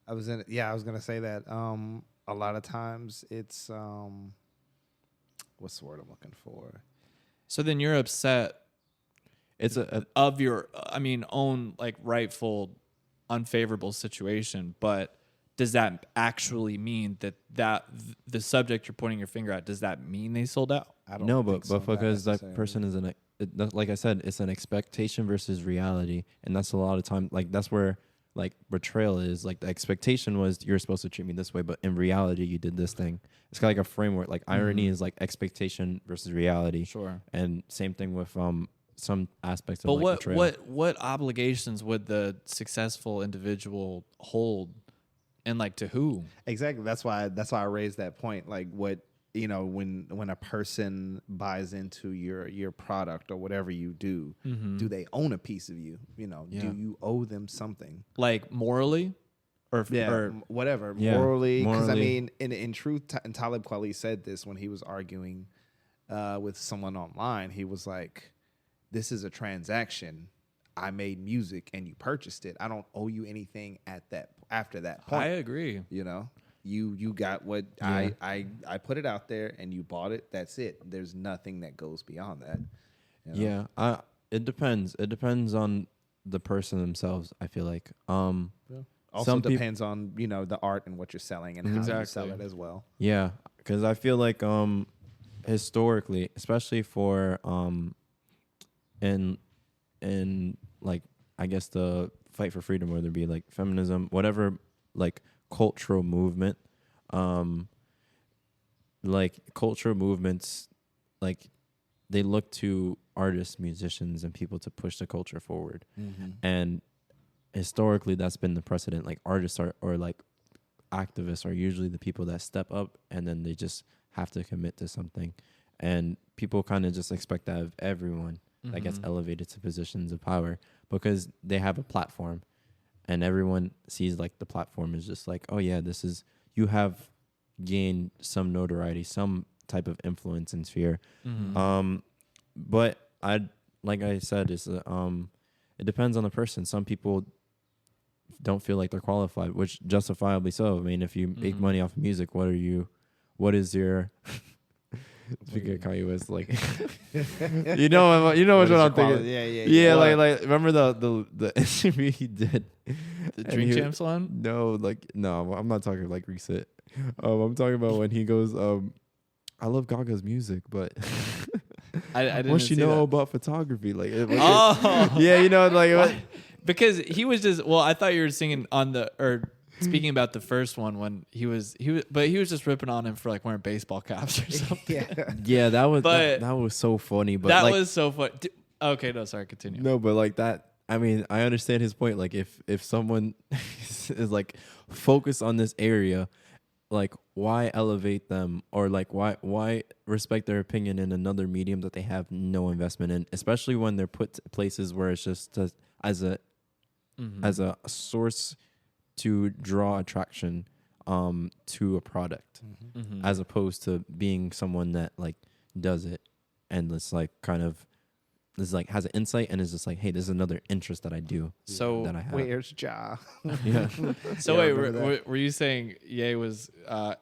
I was gonna say that. A lot of times it's what's the word I'm looking for? So then you're upset It's of your, own like rightful unfavorable situation, but does that actually mean that the subject you're pointing your finger at, does that mean they sold out? I don't no, think but so, not because that necessarily. person is like I said, it's an expectation versus reality, and that's a lot of time. Like that's where like betrayal is. Like the expectation was you're supposed to treat me this way, but in reality you did this thing. It's kind of like a framework. Like irony is like expectation versus reality. Sure. And same thing with some aspects of But like betrayal. what obligations would the successful individual hold, and like to who? Exactly. That's why I raised that point. Like what, when a person buys into your product or whatever you do, do they own a piece of you? Do you owe them something? Like morally, or whatever. Yeah, Morally, because I morally. mean, in truth, and Talib Kweli said this when he was arguing with someone online. He was like, "This is a transaction. I made music and you purchased it. I don't owe you anything after that point." I agree. You got what Yeah. I put it out there and you bought it. That's it. There's nothing that goes beyond that. Yeah, it depends. It depends on the person themselves. I feel like. Also Some peop- depends on the art and what you're selling and how you sell it as well. Yeah, because I feel like historically, especially for in like I guess the fight for freedom, whether it be like feminism, whatever, like cultural movement, like cultural movements, like they look to artists, musicians, and people to push the culture forward. And historically, that's been the precedent. Like artists or like activists are usually the people that step up, and then they just have to commit to something. And people kind of just expect that of everyone that gets elevated to positions of power, because they have a platform, and everyone sees like the platform is just like, oh yeah, you have gained some notoriety, some type of influence and sphere. But like I said, it depends on the person. Some people don't feel like they're qualified, which justifiably so. I mean, if you make money off of music, what is your speaking of Kanye West, like you know what I'm thinking. Yeah. Like remember the interview he did, The Drink Champs one? No, I'm not talking like recent. I'm talking about when he goes, I love Gaga's music, but I didn't what she see know that. about photography, like Oh, yeah, like what? Because he was just, well, I thought you were singing speaking about the first one when he was just ripping on him for like wearing baseball caps or something. Yeah, that was But that was so funny. But that like, was so fun. Okay, no, sorry, continue. no, but like that, I mean, I understand his point. Like, if someone is like focused on this area, like, why elevate them, or like why respect their opinion in another medium that they have no investment in, especially when they're put to places where it's just as a as a source to draw attraction to a product, as opposed to being someone that like does it and it's like kind of is like has an insight and is just like, hey, this is another interest that I do. So that I have. Where's Ja? Yeah. So Yeah, I wait, remember that. were you saying Ye was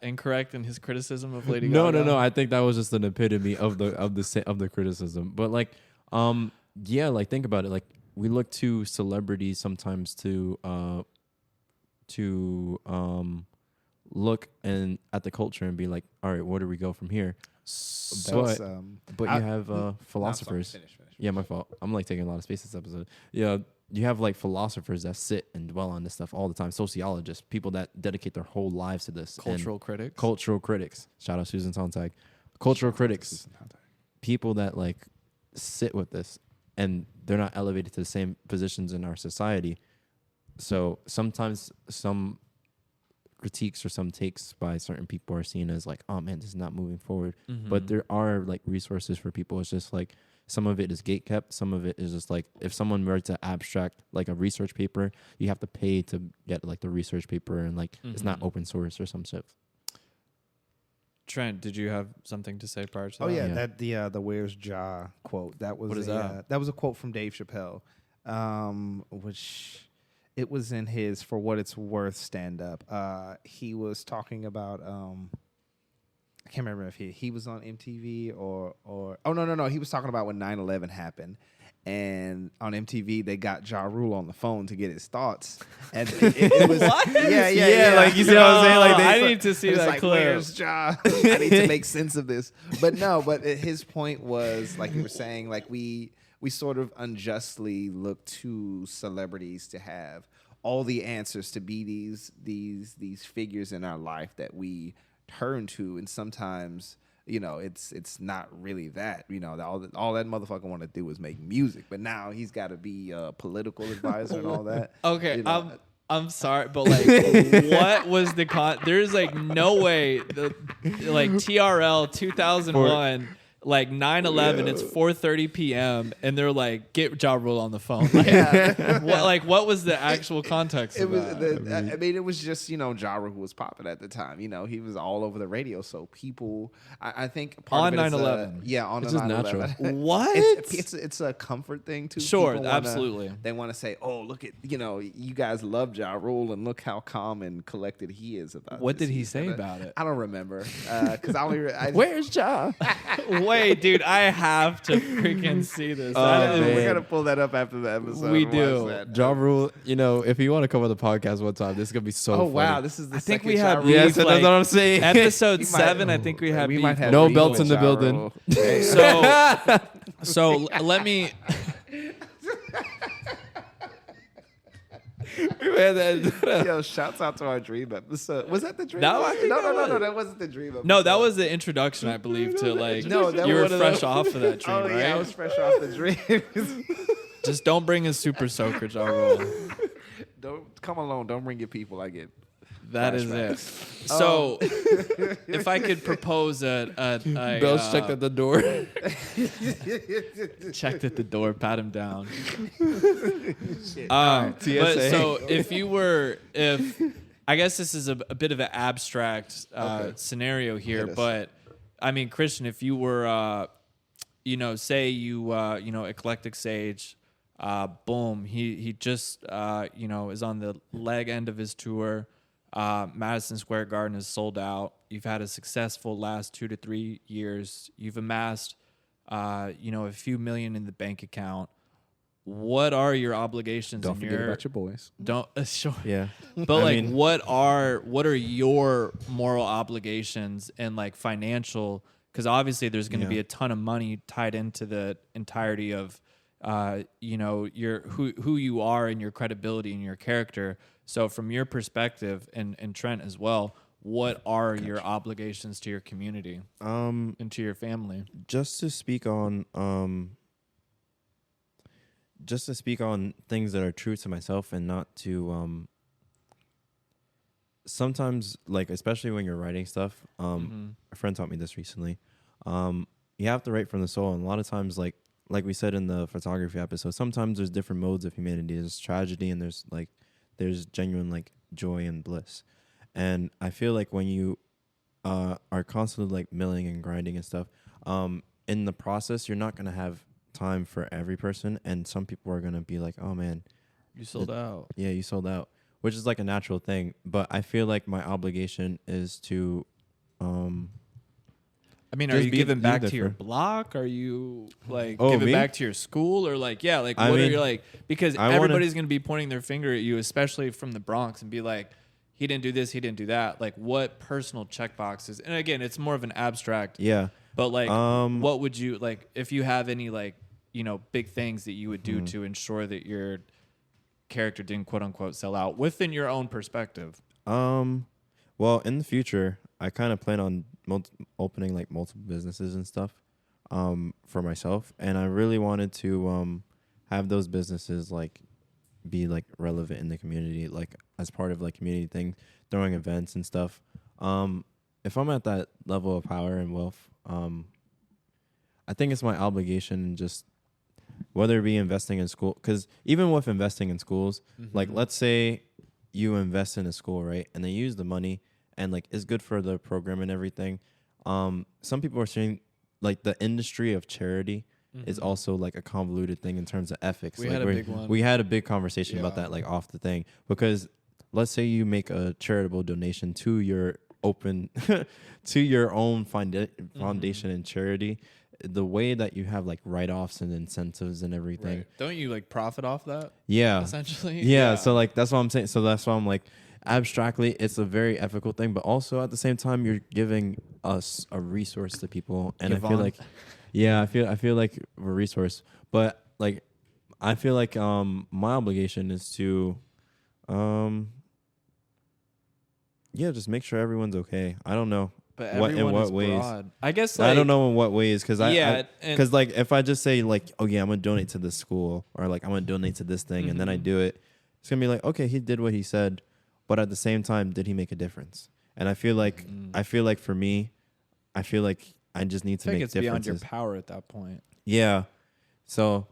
incorrect in his criticism of Lady No, Gaga? no. I think that was just an epitome of the criticism. But like, yeah, like think about it. Like we look to celebrities sometimes to look and at the culture and be like, all right, where do we go from here? That's, But I- you have philosophers. Finish. Yeah, my fault. I'm like taking a lot of space this episode. Yeah, you have like philosophers that sit and dwell on this stuff all the time. Sociologists, people that dedicate their whole lives to this. And Cultural critics. cultural critics. Shout out Susan Sontag. Cultural critics, people that like sit with this, and they're not elevated to the same positions in our society. So sometimes some critiques or some takes by certain people are seen as like, oh man, this is not moving forward. But there are like resources for people. It's just like some of it is gate kept. Some of it is just like if someone writes an abstract, like a research paper, you have to pay to get like the research paper, and like it's not open source or some shit. Trent, did you have something to say prior to Oh that? yeah, Yeah. the "Where's Ja" quote. That was What is that? That was a quote from Dave Chappelle, which it was in his "For What It's Worth" stand up. He was talking about I can't remember if he was on MTV or oh no he was talking about when 9/11 happened. And on MTV, they got Ja Rule on the phone to get his thoughts. And it was yeah. like, you see what I'm saying? Like, I need to see it's that like, clip. Where's Ja? I need to make sense of this. But no, his point was, like you were saying, like we sort of unjustly look to celebrities to have all the answers, to be these figures in our life that we turn to, and sometimes, you know, it's not really that. You know, all that motherfucker want to do is make music, but now he's got to be a political advisor and all that. Okay, you know. I'm sorry, but like, what was the There's like no way like TRL 2001. Like 9/11, it's 4:30 p.m. and they're like, get Ja Rule on the phone. Like, what was the actual context It of was. that? I mean, it was just, you know, Ja Rule was popping at the time. You know, he was all over the radio. So people, I think part On of it is, 9/11. yeah, on It's the just 9/11. natural. What? It's a comfort thing too. Sure, People wanna- absolutely. They want to say, oh, look at, you know, you guys love Ja Rule and look how calm and collected he is about. What this. did he He's say gonna- about it? I don't remember because Where's Ja? Wait, dude, I have to freaking see this. Oh, That is- man. We're gonna pull that up after the episode. We and do. watch that. Ja Rule, you know, if you want to come on the podcast one time, this is gonna be so Oh funny. wow, this is the I think second we Ja have Rule. Yeah, beef, so like, that's what I'm saying. episode We might- 7. I think we have we beef might have No beef belts with in the Ja building. Rule. Hey, So let me. yo, shouts out to our dream episode. Was that the dream? No, I episode? think no, that no, no, was- no, that wasn't the dream episode. No, that was the introduction, I believe, to like. No, that you were was one of fresh those- off of that dream, Oh right? yeah, I was fresh off the dream. Just don't bring a super soaker, Ja Rule. Don't come along. Don't bring your people. I get. That is it. So, if I could propose a Bells checked at the door. checked at the door, pat him down. But TSA. so if I guess this is a bit of an abstract scenario here, Hit us. but I mean, Christian, if you were, you know, say you, you know, Eclectic Sage, boom, he just, you know, is on the leg end of his tour. Madison Square Garden is sold out. You've had a successful last 2 to 3 years. You've amassed, you know, a few million in the bank account. What are your obligations? Don't in forget your, about your boys. Don't sure. Yeah. But I like, mean- what are your moral obligations and like financial? Because obviously, there's going to be a ton of money tied into the entirety of, you know, your who you are and your credibility and your character. So, from your perspective, and Trent as well, what are your obligations to your community and to your family? Just to speak on just to speak on things that are true to myself and not to sometimes, like, especially when you're writing stuff, a friend taught me this recently. You have to write from the soul, and a lot of times, like we said in the photography episode, sometimes there's different modes of humanity. There's tragedy, and there's genuine like joy and bliss. And I feel like when you are constantly like milling and grinding and stuff, in the process, you're not gonna have time for every person, and some people are gonna be like, "Oh man, You sold out. yeah, you sold out," which is like a natural thing. But I feel like my obligation is to, I mean, are Just you be giving back to different. your block? Are you like Oh, giving me? back to your school, or like, yeah, like I what are mean, you like? Because I wanna- everybody's gonna be pointing their finger at you, especially from the Bronx, and be like, he didn't do this, he didn't do that. Like, what personal check boxes? And again, it's more of an abstract. yeah. But like, Um, what would you like if you have any like big things that you would Mm-hmm. do to ensure that your character didn't quote unquote sell out within your own perspective? Well, in the future, I kind of plan on opening like multiple businesses and stuff, for myself, and I really wanted to have those businesses like be like relevant in the community, like as part of like community things, throwing events and stuff. If I'm at that level of power and wealth, I think it's my obligation, just whether it be investing in school, because even with investing in schools, like let's say you invest in a school, right, and they use the money and like it's good for the program and everything. Some people are saying like the industry of charity is also like a convoluted thing in terms of ethics. We Like, had a we're- big one. We had a big conversation about Yeah. that, like off the thing, because let's say you make a charitable donation to your open to your own foundation and charity. The way that you have like write-offs and incentives and everything. Right. Don't you like profit off that Yeah. essentially? Yeah, so like that's what I'm saying. So that's why I'm like, abstractly, it's a very ethical thing, but also at the same time, you're giving us a resource to people, and I feel Yvonne. like, yeah, I feel like we're a resource, but like, I feel like my obligation is to, yeah, just make sure everyone's okay. I don't know. But What- in everyone what is ways? broad. I guess like, I don't know in what ways, because Yeah, and- because like if I just say like, oh yeah, I'm gonna donate to this school, or like I'm gonna donate to this thing, and then I do it, it's gonna be like, okay, he did what he said, but at the same time, did he make a difference? And I feel like for me, I feel like I just need I to think make it's beyond differences. your power at that point. Yeah, so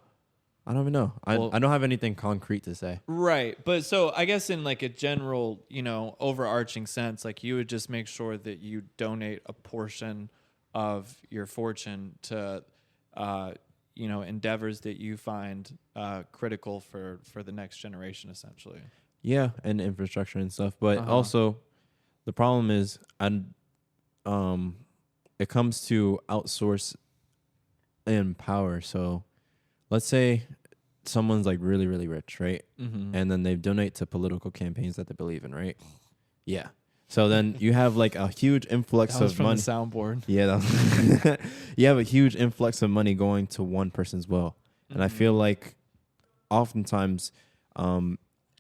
I don't even know. Well- I don't have anything concrete to say. Right. But so I guess in like a general, overarching sense, like you would just make sure that you donate a portion of your fortune to, endeavors that you find critical for the next generation, essentially. Yeah, and infrastructure and stuff, but Uh-huh. also the problem is, it comes to outsource and power. So let's say someone's like really, really rich, right? Mm-hmm. And then they donate to political campaigns that they believe in, right? Yeah. So then you have like a huge influx That was of from money. the soundboard. Yeah, that you have a huge influx of money going to one person's will, and I feel like oftentimes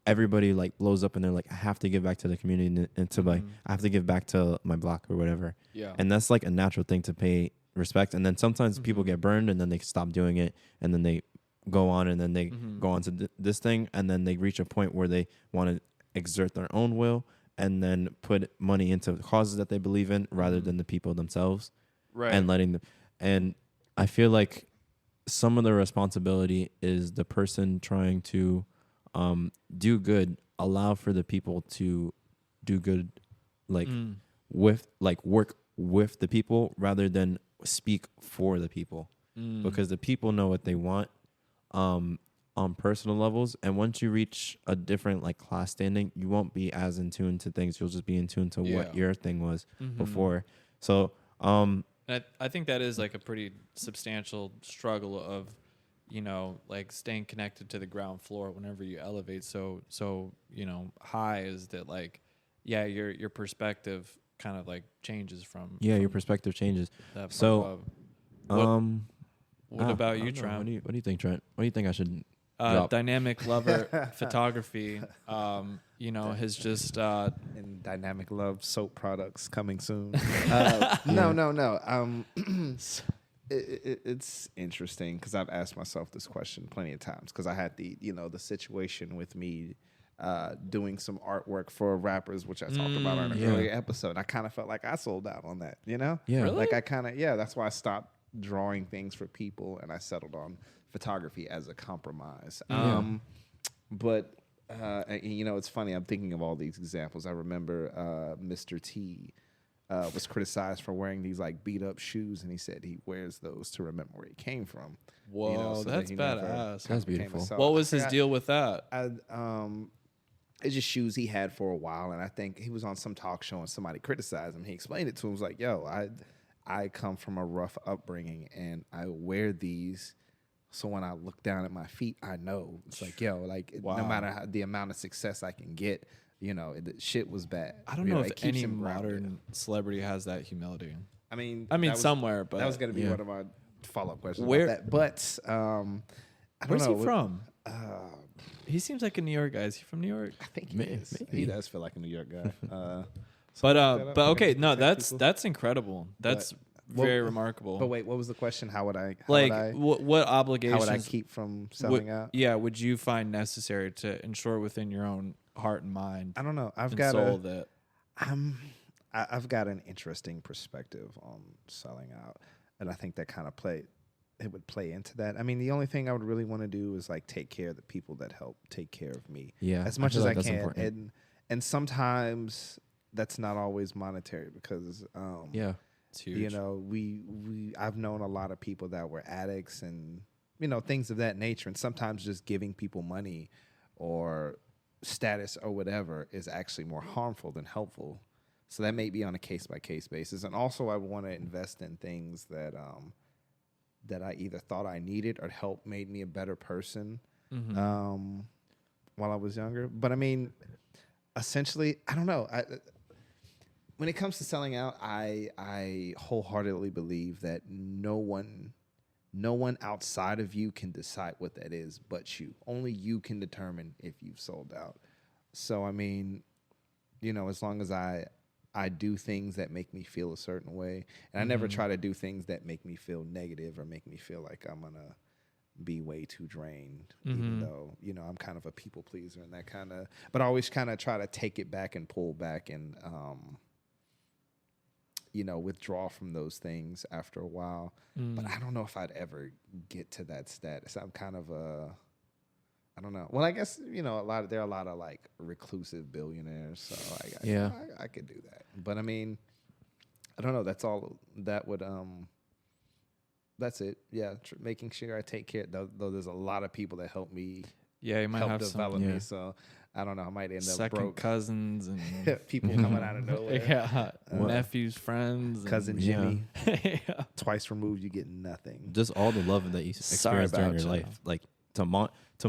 everybody like blows up and they're like, I have to give back to the community and to like I have to give back to my block or whatever. Yeah. And that's like a natural thing to pay respect. And then sometimes people get burned and then they stop doing it, and then they go on and then they go on to this thing, and then they reach a point where they want to exert their own will and then put money into causes that they believe in rather than the people themselves, Right. and letting them. And I feel like some of the responsibility is the person trying to do good, allow for the people to do good, like with like work with the people rather than speak for the people, because the people know what they want on personal levels, and once you reach a different like class standing, you won't be as in tune to things. You'll just be in tune to what Yeah. your thing was before. So And I think that is like a pretty substantial struggle of, like staying connected to the ground floor whenever you elevate so high, is that like, yeah, your perspective kind of like changes from your perspective changes. that part So, above. What I about don't you, know. Trent? What do you think, Trent? What do you think I should drop? Dynamic lover photography, has just And Dynamic Love soap products coming soon. No. It's interesting because I've asked myself this question plenty of times because I had the situation with me doing some artwork for rappers, which I talked about on an yeah. earlier episode. I kind of felt like I sold out on that, Yeah. Really? like I kind of that's why I stopped drawing things for people and I settled on photography as a compromise. But it's funny. I'm thinking of all these examples. I remember Mr. T. Was criticized for wearing these like beat up shoes, and he said he wears those to remember where he came from. Whoa, so that that's he never badass. kind That's of became a beautiful. seller. What was I his forgot- deal with that? It's just shoes he had for a while, and I think he was on some talk show and somebody criticized him. He explained it to him. He was like, "Yo, I come from a rough upbringing, and I wear these." So when I look down at my feet, I know it's like, no Wow. matter the amount of success I can get, the shit was bad. I don't know it if keeps any him grounded. modern celebrity has that humility. I mean, I mean, that was- somewhere, but that was going to be Yeah. one of my follow-up questions. Where- about that. But I don't Where's know. he from? Uh, He seems like a New York guy. Is he from New York? I think he is. Maybe. He does feel like a New York guy. But okay, no, that's that's incredible. That's Well, very remarkable. But wait, what was the question? How would I? What obligations? How would I keep from selling out? Yeah, would you find necessary to ensure within your own heart and mind I don't know. I've and got soul that I've got an interesting perspective on selling out, and I think that kind of would play into that. I mean, the only thing I would really want to do is like take care of the people that help take care of me. Yeah, as I much feel as like I that's can, important. and sometimes that's not always monetary because Yeah. it's huge. I've known a lot of people that were addicts and things of that nature, and sometimes just giving people money or status or whatever is actually more harmful than helpful. So that may be on a case by case basis, and also I want to invest in things that that I either thought I needed or helped made me a better person while I was younger. But I mean, essentially, I don't know. When it comes to selling out, I wholeheartedly believe that no one outside of you can decide what that is but you. Only you can determine if you've sold out. So I mean, as long as I do things that make me feel a certain way, and I never try to do things that make me feel negative or make me feel like I'm gonna be way too drained, even though I'm kind of a people pleaser and that kind of. But I always kind of try to take it back and pull back and withdraw from those things after a while. But I don't know if I'd ever get to that status. I'm kind of I don't know. Well, I guess there are a lot of like reclusive billionaires, so I could do that. But I mean, I don't know. That's all. That would That's it. Yeah, making sure I take care. Though there's a lot of people that help me Yeah, you might help have develop some me. So I don't know. I might end up second broke. cousins and People coming out of nowhere. yeah, What? nephews, friends, and- Cousin Yeah. Jimmy, yeah. twice removed, you get nothing. Just all the love that you Sorry experienced during about your you. life, like to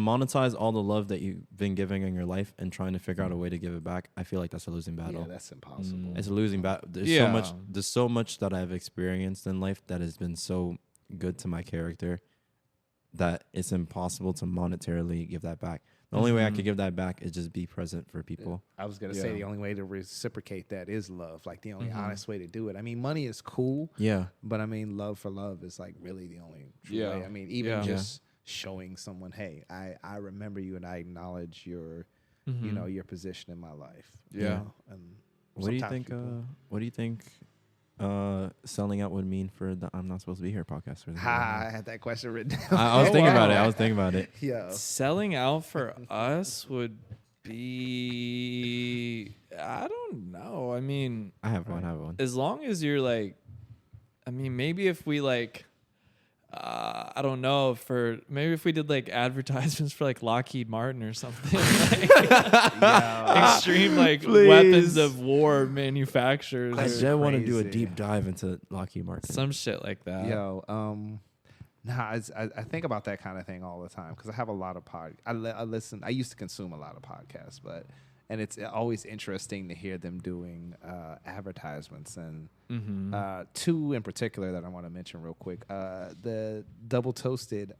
monetize all the love that you've been giving in your life and trying to figure out a way to give it back. I feel like that's a losing battle. Yeah, that's impossible. It's a losing battle. There's Yeah. so much that I've experienced in life that has been so good to my character that it's impossible to monetarily give that back. The only way I could give that back is just be present for people. I was gonna say Yeah. the only way to reciprocate that is love. Like the only honest way to do it. I mean, money is cool, Yeah. but I mean, love for love is like really the only true Yeah. way. I mean, even Yeah. just showing someone, hey, I remember you and I acknowledge your your position in my life. you Yeah. know? And What do you sometimes think? people- What do you think? Selling out would mean for the I'm Not Supposed to Be Here podcast. For the I had that question written down. I was Oh, thinking about it. wow. I was thinking about it. Yeah. Selling out for us would be, I don't know. I mean, I have one. I have one. as long as you're like, I mean, maybe if we like, I don't know, maybe if we did like advertisements for like Lockheed Martin or something, like, extreme like Please. weapons of war manufacturers, I or did want to do a crazy. deep dive into Lockheed Martin. some shit like that. I think about that kind of thing all the time because I have a lot of I listen. I used to consume a lot of podcasts, and it's always interesting to hear them doing advertisements and two in particular that I want to mention real quick. The Double Toasted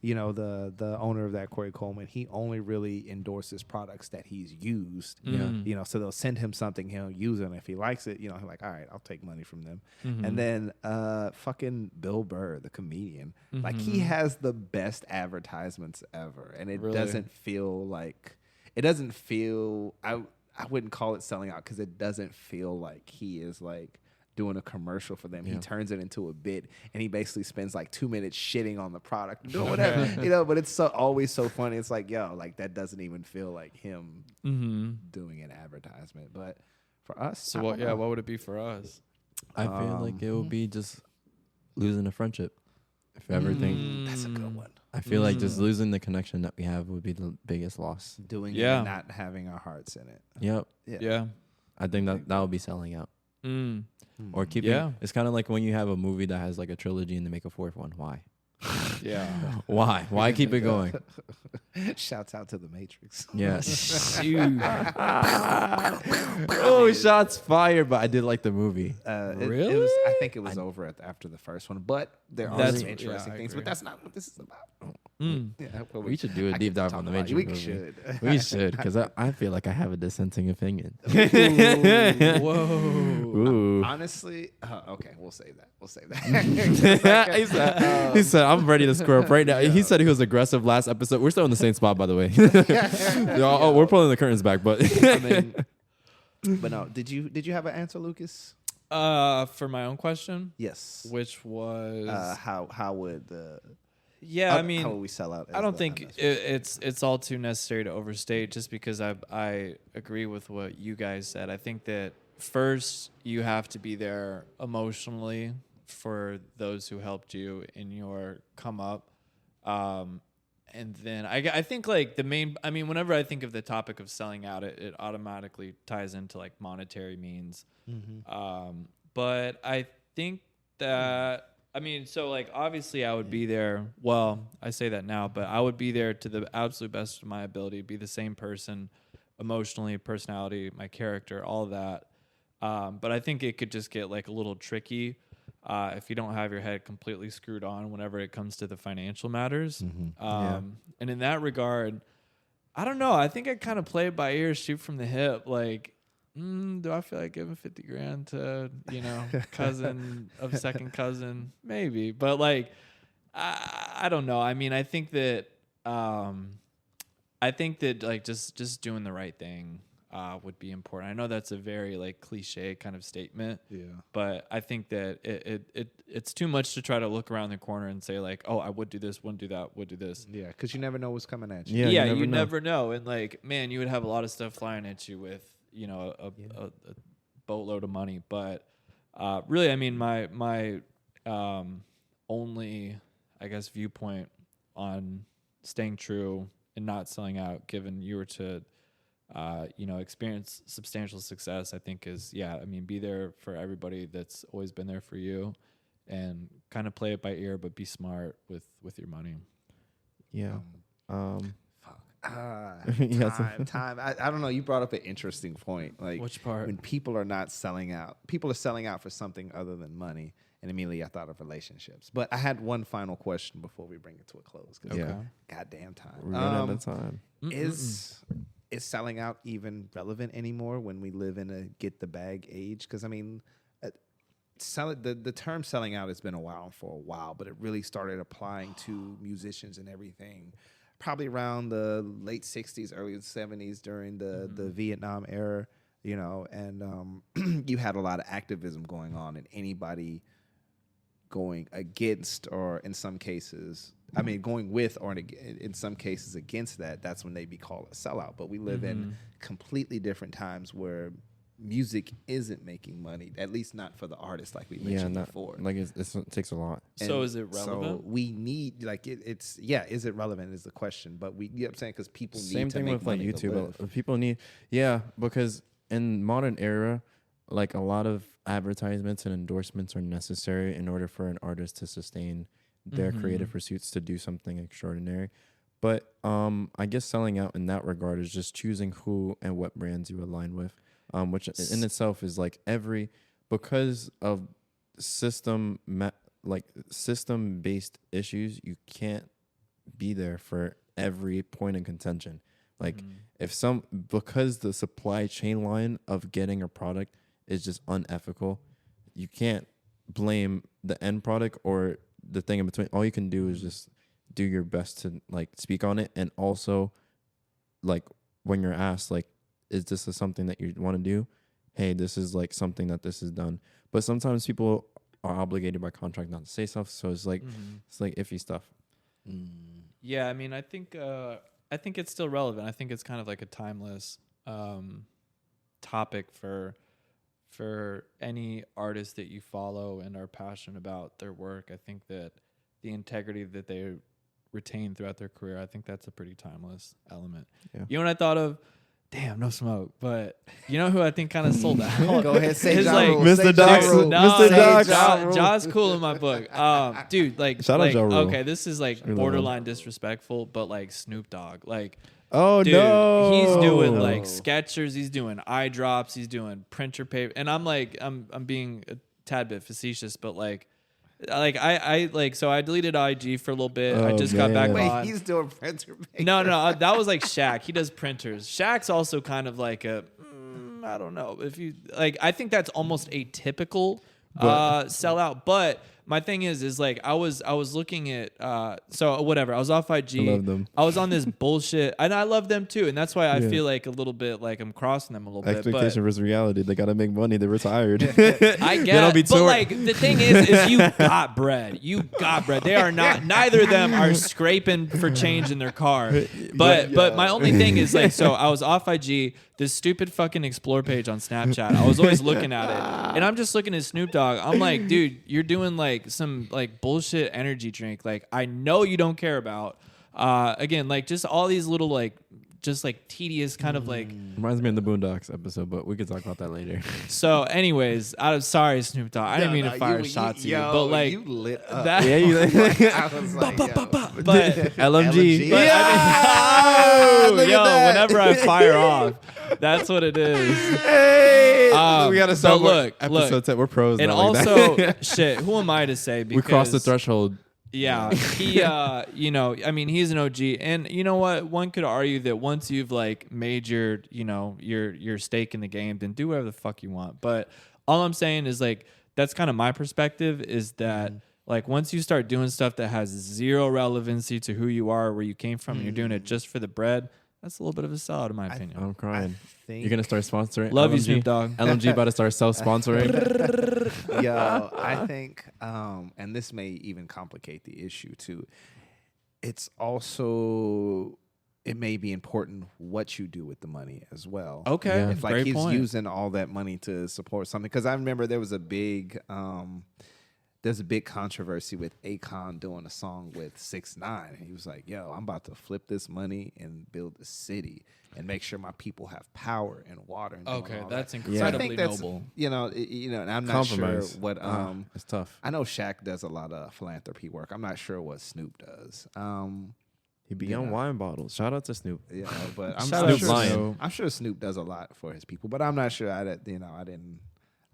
you know, the owner of that, Corey Coleman, he only really endorses products that he's used. Mm. You know, so they'll send him something, he'll use it, and if he likes it, you know, he's like, all right, I'll take money from them. Mhm. And then fucking Bill Burr, the comedian, like he Mhm. has the best advertisements ever, and it Really? doesn't feel like I wouldn't call it selling out because it doesn't feel like he is like doing a commercial for them. He Yeah. turns it into a bit, and he basically spends like 2 minutes shitting on the product, doing whatever, you know. But it's so always so funny. It's like, yo, like that doesn't even feel like him Mhm. doing an advertisement. But for us, So I what? don't Yeah, know. what would it be for us? I feel like it would be just losing a friendship. If everything, That's a good Mm. one. I feel like just Mm. losing the connection that we have would be the biggest loss. Doing it Yeah. and not having our hearts in it. Yep. Yeah. I think that would be selling out. Mm. Or keeping Yeah. it's kind of like when you have a movie that has like a trilogy and they make a fourth one. Why? Yeah. Why keep it going? Shouts out to the Matrix. Yeah. Shoot. Oh, shots fired, but I did like the movie. It was, I think it was over after the first one, but there are That's- some interesting yeah, I things. agree. But that's not what this is about. Mm. Yeah, well, We should do a I deep can dive talk on the about it. Matrix We movie. should. We should, because I feel like I have a dissenting opinion. Whoa. Ooh. Honestly, okay, we'll save that. We'll save that. he said, I'm ready to square up right now. He said he was aggressive last episode. We're still in the same spot, by the way. Oh, we're pulling the curtains back, but I mean, but no, did you have an answer, Lucas? For my own question, Yes. which was How would the yeah, I mean, how would we sell out? I don't think it's all too necessary to overstate just because I agree with what you guys said. I think that first you have to be there emotionally for those who helped you in your come up. And then I think like whenever I think of the topic of selling out, it automatically ties into like monetary means. But I think that, so like obviously I would be there. Well, I say that now, but I would be there to the absolute best of my ability, be the same person emotionally, personality, my character, all of that. But I think it could just get like a little tricky if you don't have your head completely screwed on whenever it comes to the financial matters. And in that regard, I don't know. I think I kind of play it by ear, shoot from the hip. Like, do I feel like giving 50 grand to, cousin of second cousin? Maybe. But like, I don't know. I mean, I think that like just doing the right thing would be important. I know that's a very like cliche kind of statement. Yeah. But I think that it's too much to try to look around the corner and say like, oh, I would do this, wouldn't do that, would do this. Yeah, because you never know what's coming at you. Yeah, you you never know. And like, man, you would have a lot of stuff flying at you with, a boatload of money. But really, I mean, my only, I guess, viewpoint on staying true and not selling out, given you were to, experience substantial success, I think is, be there for everybody that's always been there for you and kind of play it by ear, but be smart with your money. yeah. Fuck. Time. I don't know. You brought up an interesting point. Like, Which part? when people are not selling out, people are selling out for something other than money. And immediately I thought of relationships. But I had one final question before we bring it to a close. 'Cause Yeah. goddamn time. We're running out of time. Is selling out even relevant anymore when we live in a get the bag age? Because the term selling out has been around for a while, but it really started applying to musicians and everything probably around the late 60s, early 70s during the Vietnam era, and you had a lot of activism going on, and anybody going against, or in some cases, going with, or in some cases against that's when they be called a sellout. But we live in completely different times where music isn't making money, at least not for the artists, like we mentioned before. Like it takes a lot. So is it relevant? So we need, like, is it relevant is the question. But you know what I'm saying? Because people need Same to thing make with like money to YouTube. live. People need, because in modern era, like a lot of advertisements and endorsements are necessary in order for an artist to sustain their creative pursuits, to do something extraordinary. But I guess selling out in that regard is just choosing who and what brands you align with, which in itself is like because of system-based issues, you can't be there for every point in contention. Like because the supply chain line of getting a product is just unethical, you can't blame the end product or the thing in between. All you can do is just do your best to like speak on it, and also like when you're asked like, is this something that you want to do? Hey, this is like something that this is done. But sometimes people are obligated by contract not to say stuff, so it's like it's like iffy stuff. Yeah, I mean, I think it's still relevant. I think it's kind of like a timeless topic for any artist that you follow and are passionate about their work. I think that the integrity that they retain throughout their career, I think that's a pretty timeless element. Yeah. You know what I thought of? Damn, no smoke. But you know who I think kind of sold out? Go ahead, say It's Ja like- Rule, Mr. say Docs, Ja Rule. No, Mr. no, Docs. Ja's cool in my book. Dude, like, Shout out like Ja Rule. okay, this is like We love borderline disrespectful, but like Snoop Dogg, like, Oh dude, no, he's doing No. like Skechers, he's doing eye drops, he's doing printer paper, and I'm like, I'm being a tad bit facetious, but like I like, so I deleted IG for a little bit. I Oh, just got back man. Wait, on. he's doing printer paper. No, that was like Shaq. He does printers. Shaq's also kind of like a, I don't know if you like. I think that's almost atypical sellout. But my thing is like I was looking at so whatever. I was off IG. I love them. I was on this bullshit, and I love them too. And that's why I feel like a little bit like I'm crossing them a little bit. Expectation versus reality. They gotta make money. They're retired. I get it. But like the thing is you got bread. You got bread. They are not. Neither of them are scraping for change in their car. But my only thing is like, so I was off IG. This stupid fucking explore page on Snapchat. I was always looking at it, and I'm just looking at Snoop Dogg. I'm like, dude, you're doing like some like bullshit energy drink. Like I know you don't care about. Again, like just all these little like, just like tedious kind of like. Reminds me of the Boondocks episode, but we could talk about that later. So, anyways, I'm sorry, Snoop Dogg. I didn't mean to fire shots at you, but like you lit up. that. Yeah, you I was like, yo. But LMG. But Yeah. I mean, yo, whenever I fire off, that's what it is. Hey, Um, we gotta but start. look, episode 10. We're pros. And now, like also, that. shit, who am I to say? Because, we crossed the threshold. Yeah, he, you know, I mean, he's an OG, and you know what? One could argue that once you've like made your, you know, your stake in the game, then do whatever the fuck you want. But all I'm saying is like that's kind of my perspective is that like once you start doing stuff that has zero relevancy to who you are, or where you came from, and you're doing it just for the bread, that's a little bit of a sellout in my opinion. I'm crying. think- You're gonna start sponsoring. Love you, LMG? Snoop Dogg. LMG about to start self-sponsoring. Yo, I think, and this may even complicate the issue too. It's also, it may be important what you do with the money as well. Okay, Yeah. If like great he's point. using all that money to support something, because I remember there was a big, there's a big controversy with Akon doing a song with 6ix9ine, and he was like, "Yo, I'm about to flip this money and build a city and make sure my people have power and water." And doing Okay, all that's that. incredibly So I think that's, noble. you know, and I'm not sure Compromise. what. It's tough. I know Shaq does a lot of philanthropy work. I'm not sure what Snoop does. He be Yeah. on wine bottles. Shout out to Snoop. You know, but I'm, Shout I'm out sure Lion. Snoop. I'm sure Snoop does a lot for his people, but I'm not sure. I didn't.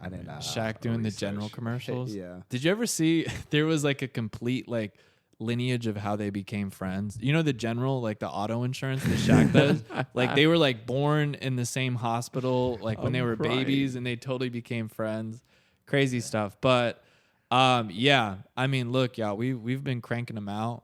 Shaq doing the research. general commercials. Yeah. Did you ever see there was like a complete like lineage of how they became friends? You know the general, like the auto insurance that Shaq does? Like they were like born in the same hospital like when they were babies and they totally became friends. Crazy stuff. But yeah, I mean, look, y'all, we've been cranking them out.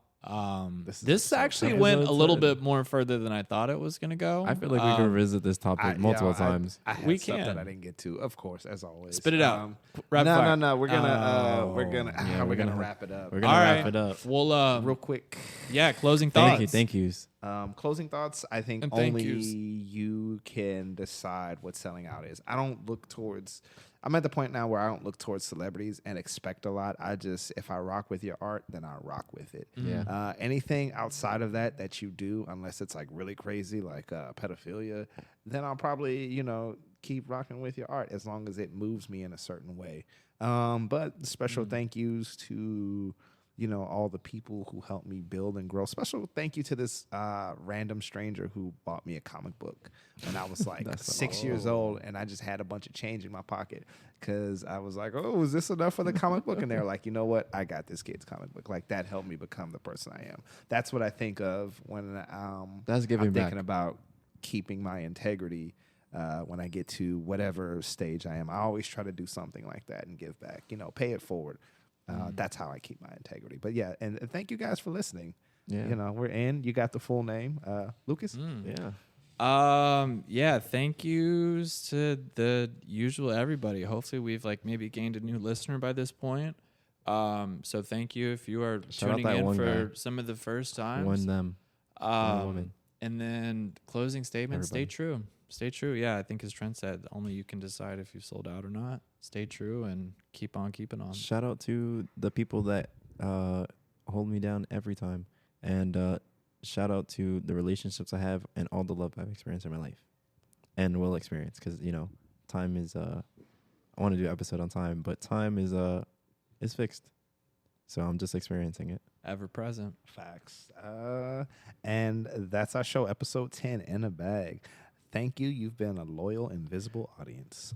This actually went a little bit more further than I thought it was gonna go. I feel like we can revisit this topic multiple times. I had We stuff can. that I didn't get to, of course, as always. Spit it out. Rapid No, fire. no. We're gonna yeah, we're we're gonna gonna- wrap it up. We're gonna All wrap right. it up. Well, Real quick. yeah, closing thoughts. Thank yous. Closing thoughts. I think And thank only yous. you can decide what selling out is. I don't look towards. I'm at the point now where I don't look towards celebrities and expect a lot. I just, if I rock with your art, then I rock with it. Yeah. Anything outside of that you do, unless it's like really crazy, like pedophilia, then I'll probably keep rocking with your art as long as it moves me in a certain way. But special thank yous to you know, all the people who helped me build and grow. Special thank you to this random stranger who bought me a comic book when I was like 6 years old, and I just had a bunch of change in my pocket because I was like, oh, is this enough for the comic book? And they're like, you know what? I got this kid's comic book. Like, that helped me become the person I am. That's what I think of when That's giving I'm back. thinking about keeping my integrity. When I get to whatever stage I am, I always try to do something like that and give back, you know, pay it forward. That's how I keep my integrity. But yeah, and thank you guys for listening. Yeah. You know, we're in. You got the full name, Lucas. Yeah. Yeah, thank yous to the usual everybody. Hopefully we've like maybe gained a new listener by this point. So thank you if you are Shout out tuning that in one for guy. some of the first times. One them. One woman. And then closing statement, Everybody. stay true. Stay true. Yeah, I think as Trent said, only you can decide if you've sold out or not. Stay true and keep on keeping on. Shout out to the people that hold me down every time. And shout out to the relationships I have and all the love I've experienced in my life and will experience. Because, you know, time is, I want to do an episode on time, but time is fixed. So I'm just experiencing it. Ever present. Facts. And that's our show, episode 10 in a bag. Thank you. You've been a loyal, invisible audience.